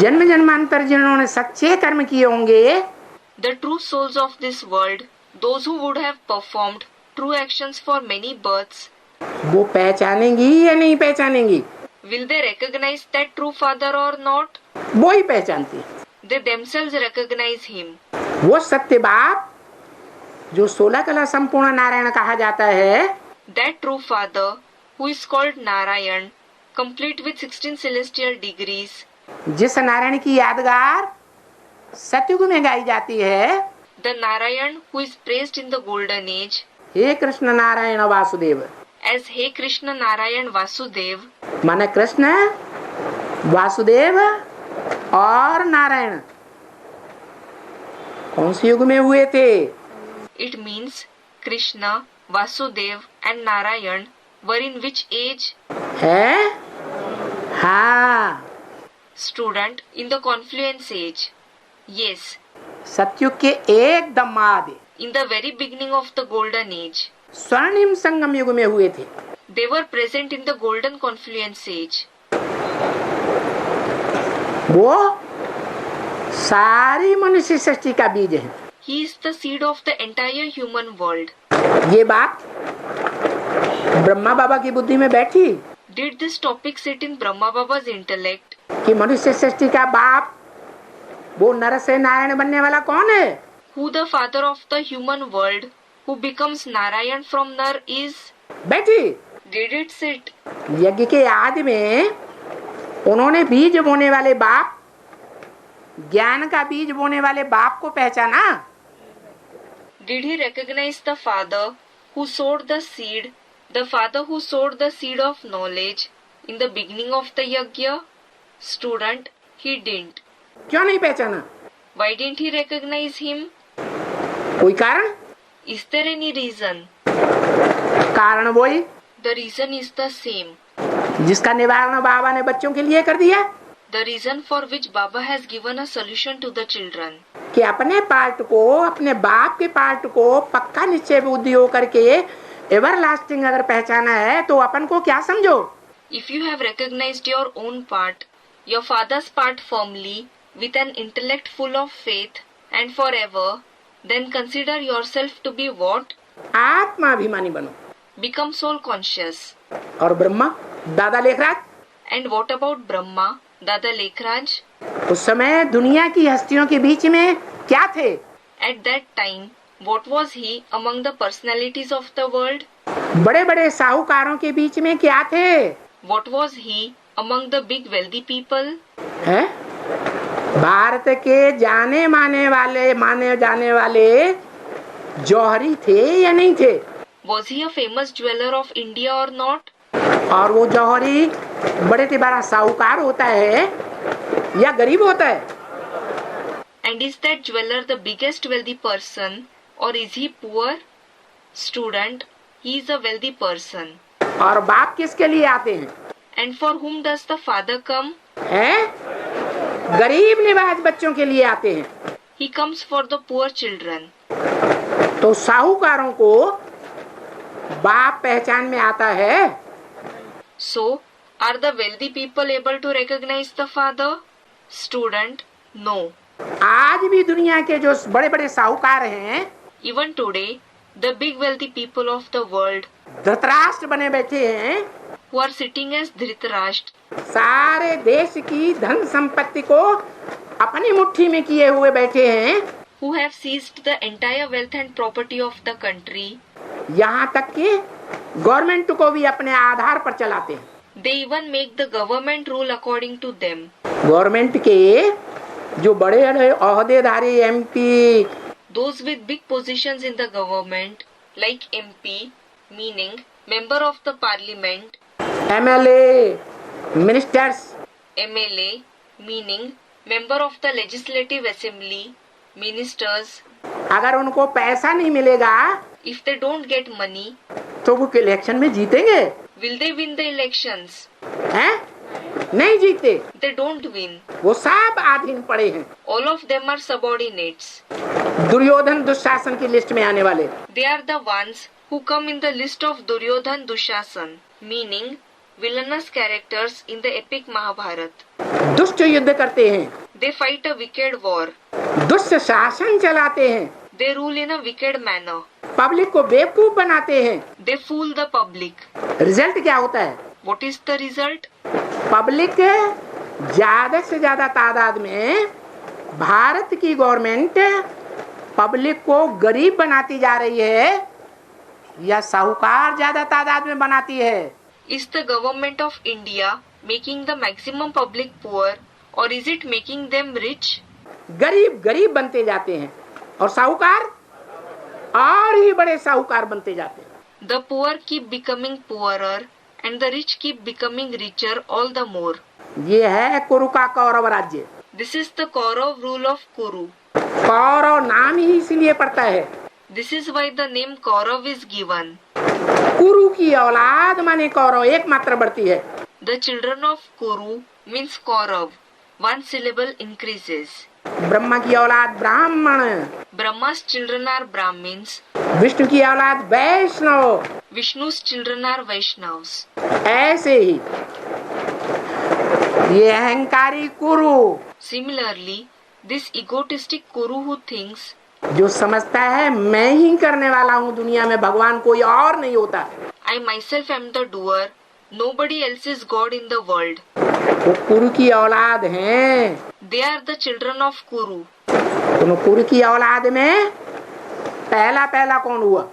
जन्म जन्मांतर जिन्होंने सच्चे कर्म किए होंगे, The true souls of this world, those who would have performed true actions for many births, वो पहचानेंगी या नहीं पहचानेंगी? will they recognize that true father or not? वो ही पहचानती है। They themselves recognize him. वो सत्य बाप जो 16 कला संपूर्ण नारायण कहा जाता है, That true father, who is called Narayan, complete with 16 celestial degrees, जिस नारायण की यादगार सतयुग में गाई जाती है, the Narayan who is praised in the golden age, hey Krishna Narayan Vasudev, as Hey Krishna Narayan Vasudev, माने कृष्ण, वासुदेव और नारायण कौन से युग में हुए थे? it means Krishna, Vasudev and Narayan were in which age? है? हाँ, Student, in the confluence age. Yes, सतयुग के एकदम आदि in the very beginning of the golden age. स्वर्णिम संगम युग में हुए थे। They were present in the golden confluence age. वो सारी मनुष्य सृष्टि का बीज है। He is the seed of the entire human world. ये बात ब्रह्मा बाबा की बुद्धि में बैठी Did this topic sit in Brahma Baba's intellect? कि मनुष्य सृष्टि का बाप, वो नर से नारायण बनने वाला कौन है? Who the father of the human world, who becomes Narayan from Nar is? बैठी। Did it sit? यज्ञ के आदि में उन्होंने बीज बोने वाले बाप, ज्ञान का बीज बोने वाले बाप को पहचाना। Did he recognize the father who sowed the seed, the father who sowed the seed of knowledge in the beginning of the yajna? Student, he didn't. क्यों नहीं पहचाना? Why didn't he recognize him? कोई कारण? Is there any reason? कारण वही The reason is the same. जिसका निवारण बाबा ने बच्चों के लिए कर दिया, The reason for which Baba has given a solution to the children. कि अपने पार्ट को, अपने बाप के पार्ट को पक्का निश्चय बुद्धि होकर के एवरलास्टिंग अगर पहचाना है तो अपन को क्या समझो? If you have recognized your own part, your father's part firmly, with an intellect full of faith and forever, then consider yourself to be what? आत्माभिमानी बनो। Become soul conscious. और ब्रह्मा, दादा Lekhraj, And what about Brahma, Dada Lekhraj? उस समय दुनिया की हस्तियों के बीच में क्या थे? At that time, what was he among the personalities of the world? बड़े बड़े साहूकारों के बीच में क्या थे? What was he among the big wealthy people? हैं? भारत के माने जाने वाले जौहरी थे या नहीं थे? Was he a famous jeweler of India or not? और वो जौहरी बड़े से बड़ा साहूकार होता है या गरीब होता है? And is that jeweler the biggest wealthy person or is he poor? Student, he is a wealthy person. और बाप किसके लिए आते हैं? And for whom does the father come? हैं? गरीब निवाज बच्चों के लिए आते हैं। He comes for the poor children. तो साहूकारों को बाप पहचान में आता है। So, are the wealthy people able to recognize the father? Student, no. आज भी दुनिया के जो बड़े बड़े साहूकार हैं, Even today, the big wealthy people of the world Dhritarashtra बने बैठे हैं, who are sitting as Dhritarashtra, सारे देश की धन संपत्ति को अपनी मुट्ठी में किए हुए बैठे हैं, who have seized the entire wealth and property of the country. यहाँ तक कि गवर्नमेंट को भी अपने आधार पर चलाते हैं। They even make the government rule according to them. Government के जो बड़े बड़े ओहदेदारी MP, Those with big positions in the government, like MP, meaning member of the parliament, MLA, ministers, MLA, meaning member of the legislative assembly, ministers, अगर उनको पैसा नहीं मिलेगा if they don't get money, तो वो इलेक्शन में जीतेंगे? will they win the elections? हैं? नहीं जीते। They don't win. वो सब अधीन पड़े हैं। All of them are subordinates. Duryodhan Dushasan की लिस्ट में आने वाले। They are the ones who come in the list of Duryodhan Dushasan, meaning villainous characters in the epic Mahabharat. दुष्ट युद्ध करते हैं, They fight a wicked war. दुष्ट शासन चलाते हैं, They rule in a wicked manner. Public को बेवकूफ बनाते हैं। They fool the public. Result क्या होता है? What is the result? Public ज्यादा से ज्यादा तादाद में भारत की गवर्नमेंट पब्लिक को गरीब बनाती जा रही है या साहूकार ज्यादा तादाद में बनाती है? Is the government of India making the maximum public poor, or is it making them rich? गरीब गरीब बनते जाते हैं और साहूकार और ही बड़े साहूकार बनते जाते हैं। The poor keep becoming poorer and the rich keep becoming richer all the more. ये है कुरु का कौरव राज्य। This is the Kaurav rule of Kuru. Kaurava नाम ही इसीलिए पड़ता है। This is why the name Kaurav is given. कुरु की औलाद माने कौरव एक मात्रा बढ़ती है। The children of Kuru means Kaurav. One syllable increases. Brahma की औलाद ब्राह्मण, Brahma's children are Brahmins. Vishnu की औलाद वैष्णव, Vishnu's children are Vaishnavas. ऐसे ही ये अहंकारी कुरु Similarly, this egotistic Kuru who thinks, जो समझता है मैं ही करने वाला हूँ दुनिया में, भगवान कोई और नहीं होता, I myself am the doer, nobody else is God in the world. वो कुरु की औलाद हैं। They are the children of Kuru. दोनों कुरु की औलाद में पहला पहला कौन हुआ?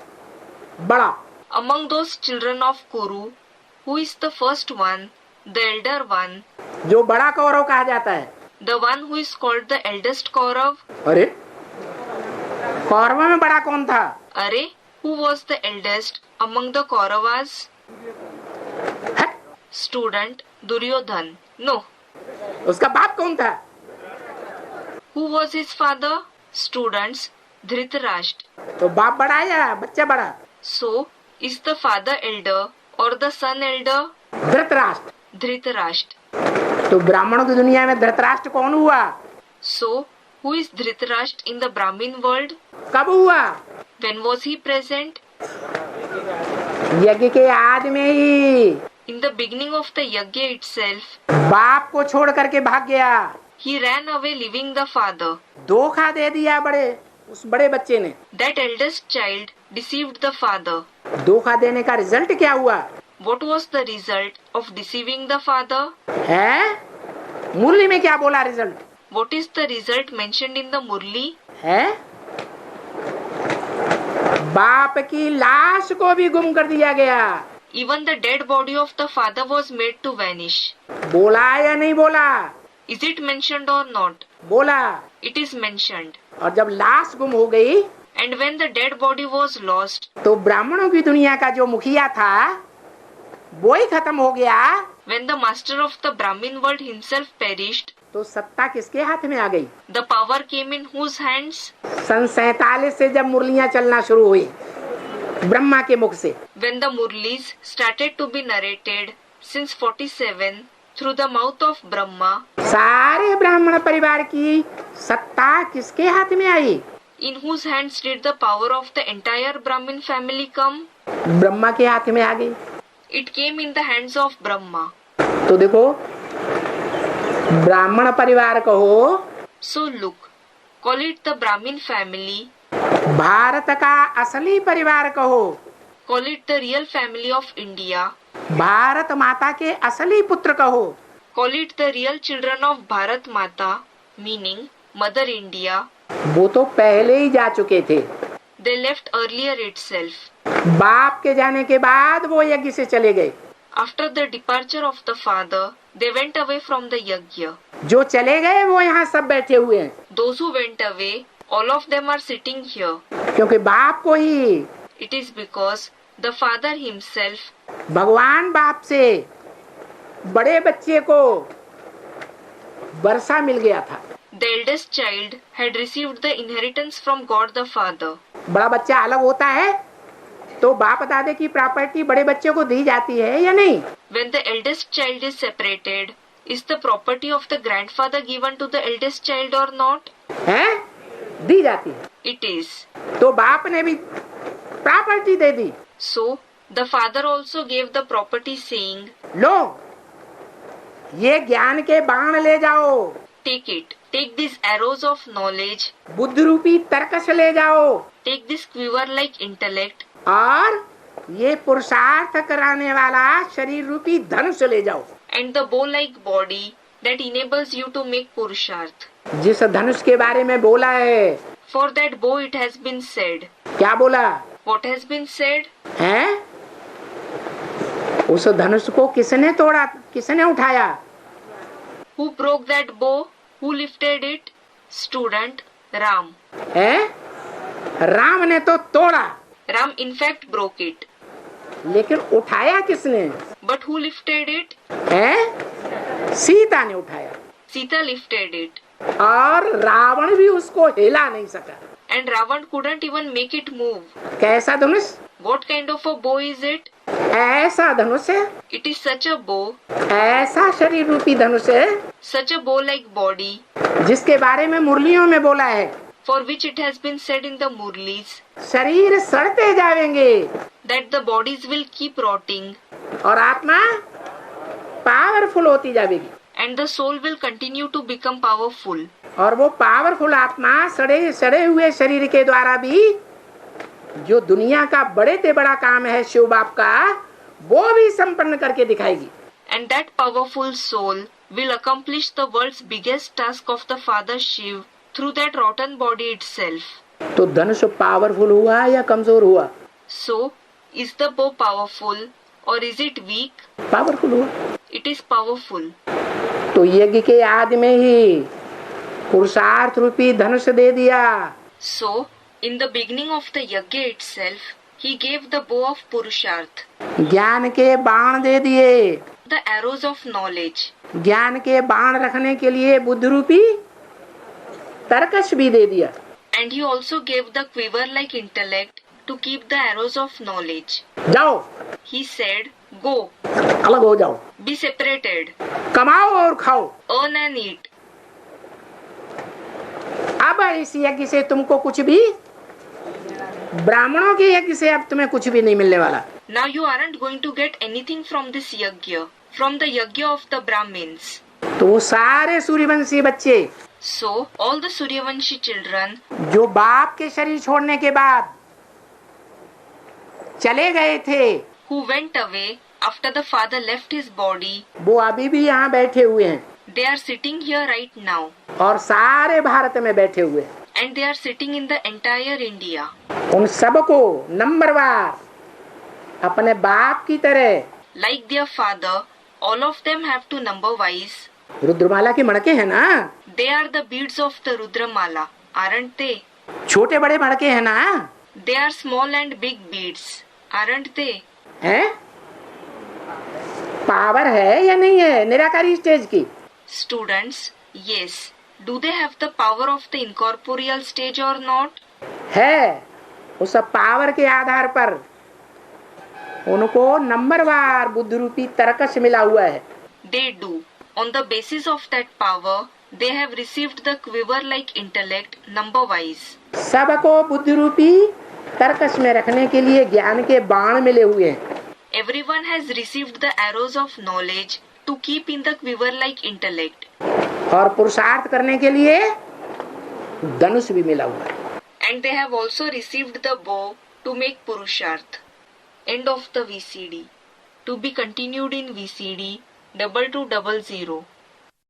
बड़ा। Among those children of Kuru, who is the first one, the elder one, जो बड़ा कौरव कहा जाता है। the one who is called the eldest Kaurav? अरे कौरव में बड़ा कौन था? Arey, who was the eldest among the Kauravas? हट, Student Duryodhan. No. उसका बाप कौन था? Who was his father? Students Dhritarashtra. तो बाप बड़ा या बच्चा बड़ा? So, is the father elder or the son elder? Dhritarashtra. Dhritarashtra. तो ब्राह्मणों की दुनिया में धृतराष्ट्र कौन हुआ? So, who is Dhritarashtra in the Brahmin world? कब हुआ? When was he present? यज्ञ के आद में ही In the beginning of the yajna itself, बाप को छोड़ करके भाग गया, he ran away leaving the father. धोखा दे दिया उस बड़े बच्चे ने। That eldest child deceived the father. धोखा देने का रिजल्ट क्या हुआ? What was the result of deceiving the father? है मुरली में क्या बोला result? What is the result mentioned in the Murli? है बाप की लाश को भी गुम कर दिया गया। Even the dead body of the father was made to vanish. बोला या नहीं बोला? Is it mentioned or not? बोला। It is mentioned. और जब लाश गुम हो गई And when the dead body was lost, तो ब्राह्मणों की दुनिया का जो मुखिया था वो ही खत्म हो गया। when the master of the Brahmin world himself perished, तो सत्ता किसके हाथ में आ गई? the power came in whose hands? सन 47 से जब मुरलियां चलना शुरू हुई ब्रह्मा के मुख से, When the Murlis started to be narrated since 47 through the mouth of Brahma, सारे ब्राह्मण परिवार की सत्ता किसके हाथ में आई? in whose hands did the power of the entire Brahmin family come? Brahma के हाथ में आ गई। It came in the hands of Brahma. तो देखो ब्राह्मण परिवार कहो, So look, call it the Brahmin family, Bharat का असली परिवार कहो, call it the real family of India, Bharat माता के असली पुत्र कहो, call it the real children of Bharat Mata, meaning Mother India. वो तो पहले ही जा चुके थे, They left earlier itself. बाप के जाने के बाद वो यज्ञ से चले गए। After the departure of the father, they went away from the yajna. जो चले गए वो यहाँ सब बैठे हुए हैं, Those who went away, all of them are sitting here. क्योंकि बाप को ही, It is because the father himself, भगवान बाप से बड़े बच्चे को वर्षा मिल गया था। the eldest child, had received the inheritance from God the Father. बड़ा बच्चा अलग होता है तो बाप दादे की प्रॉपर्टी बड़े बच्चे को दी जाती है या नहीं? When the eldest child is separated, is the property of the grandfather given to the eldest child or not? है, दी जाती है। It is. तो बाप ने भी property they the. So, the father also gave the property saying, लो, ये ज्ञान के बाण ले जाओ, take it, take these arrows of knowledge, बुद्धि रूपी तर्कश ले जाओ, take this quiver like intellect, और ये पुरुषार्थ कराने वाला शरीर रूपी धनुष ले जाओ, and the bow like body that enables you to make purusharth. जिस धनुष के बारे में बोला है। For that bow it has been said. क्या बोला What has been said? है? उस धनुष को किसने तोड़ा, किसने उठाया? Who broke that bow? Who lifted it? Student, Ram. है? राम ने तो तोड़ा, Ram in fact broke it. लेकिन उठाया किसने? But who lifted it? है? सीता ने उठाया, Sita lifted it. और रावण भी उसको हिला नहीं सका। And Ravan couldn't even make it move. कैसा धनुष? What kind of a bow is it? ऐसा धनुष है, It is such a bow, ऐसा शरीर रूपी धनुष है, such a bow like body, जिसके बारे में मुरलियों में बोला है, for which it has been said in the Murlis, शरीर सड़ते जाएंगे that the bodies will keep rotting और आत्मा पावरफुल होती जाएगी। and the soul will continue to become powerful. और वो पावरफुल आत्मा सड़े सड़े हुए शरीर के द्वारा भी जो दुनिया का बड़े से बड़ा काम है शिव बाप का, वो भी संपन्न करके दिखाएगी। And that powerful soul will accomplish the world's biggest task of the Father Shiv through that rotten body itself. तो धनुष पावरफुल हुआ या कमजोर हुआ? So, is the bow powerful or is it weak? Powerful हुआ। It is powerful. तो यज्ञ के आदि में ही पुरुषार्थ रूपी धनुष दे दिया। So, in the beginning of the yajna itself, he gave the bow of Purusharth, ज्ञान के बाण दे दिए। the arrows of knowledge, ज्ञान के बाण रखने के लिए बुद्धि रूपी तर्कश भी दे दिया। and he also gave the quiver-like intellect to keep the arrows of knowledge. जाओ, He said, go, अलग हो जाओ, be separated, कमाओ और खाओ। earn and eat. अब इस यज्ञ से तुमको कुछ भी, ब्राह्मणों के यज्ञ से अब तुम्हें कुछ भी नहीं मिलने वाला। Now you aren't going to get anything from this yajna, from the yajna of the Brahmins. तो वो सारे सूर्यवंशी बच्चे So, all the Suryavanshi children जो बाप के शरीर छोड़ने के बाद चले गए थे, who went away after the father left his body, वो अभी भी यहाँ बैठे हुए हैं they are sitting here right now. और सारे भारत में बैठे हुए हैं। And they are sitting in the entire India. उन सबको नंबरवार अपने बाप की तरह, Like their father, all of them have to number wise. रुद्रमाला के मड़के हैं ना, They are the beads of the Rudramala, aren't they? छोटे बड़े मड़के हैं ना, They are small and big beads, aren't they? हैं? पावर है या नहीं है निराकारी स्टेज की? Students, yes. Do they have the power of the incorporeal stage or not? है। उस पावर के आधार पर उनको नंबरवार बुद्धि रूपी तर्कश मिला हुआ है। They do. On the basis of that power, they have received the quiver-like intellect number wise. सबको बुद्धि रूपी तर्कश में रखने के लिए ज्ञान के बाण मिले हुए हैं। Everyone has received the arrows of knowledge to keep in the quiver-like intellect. और पुरुषार्थ करने के लिए धनुष भी मिला हुआ है। And they have also received the bow to make Purusharth. End of the VCD. To be continued in VCD 2200.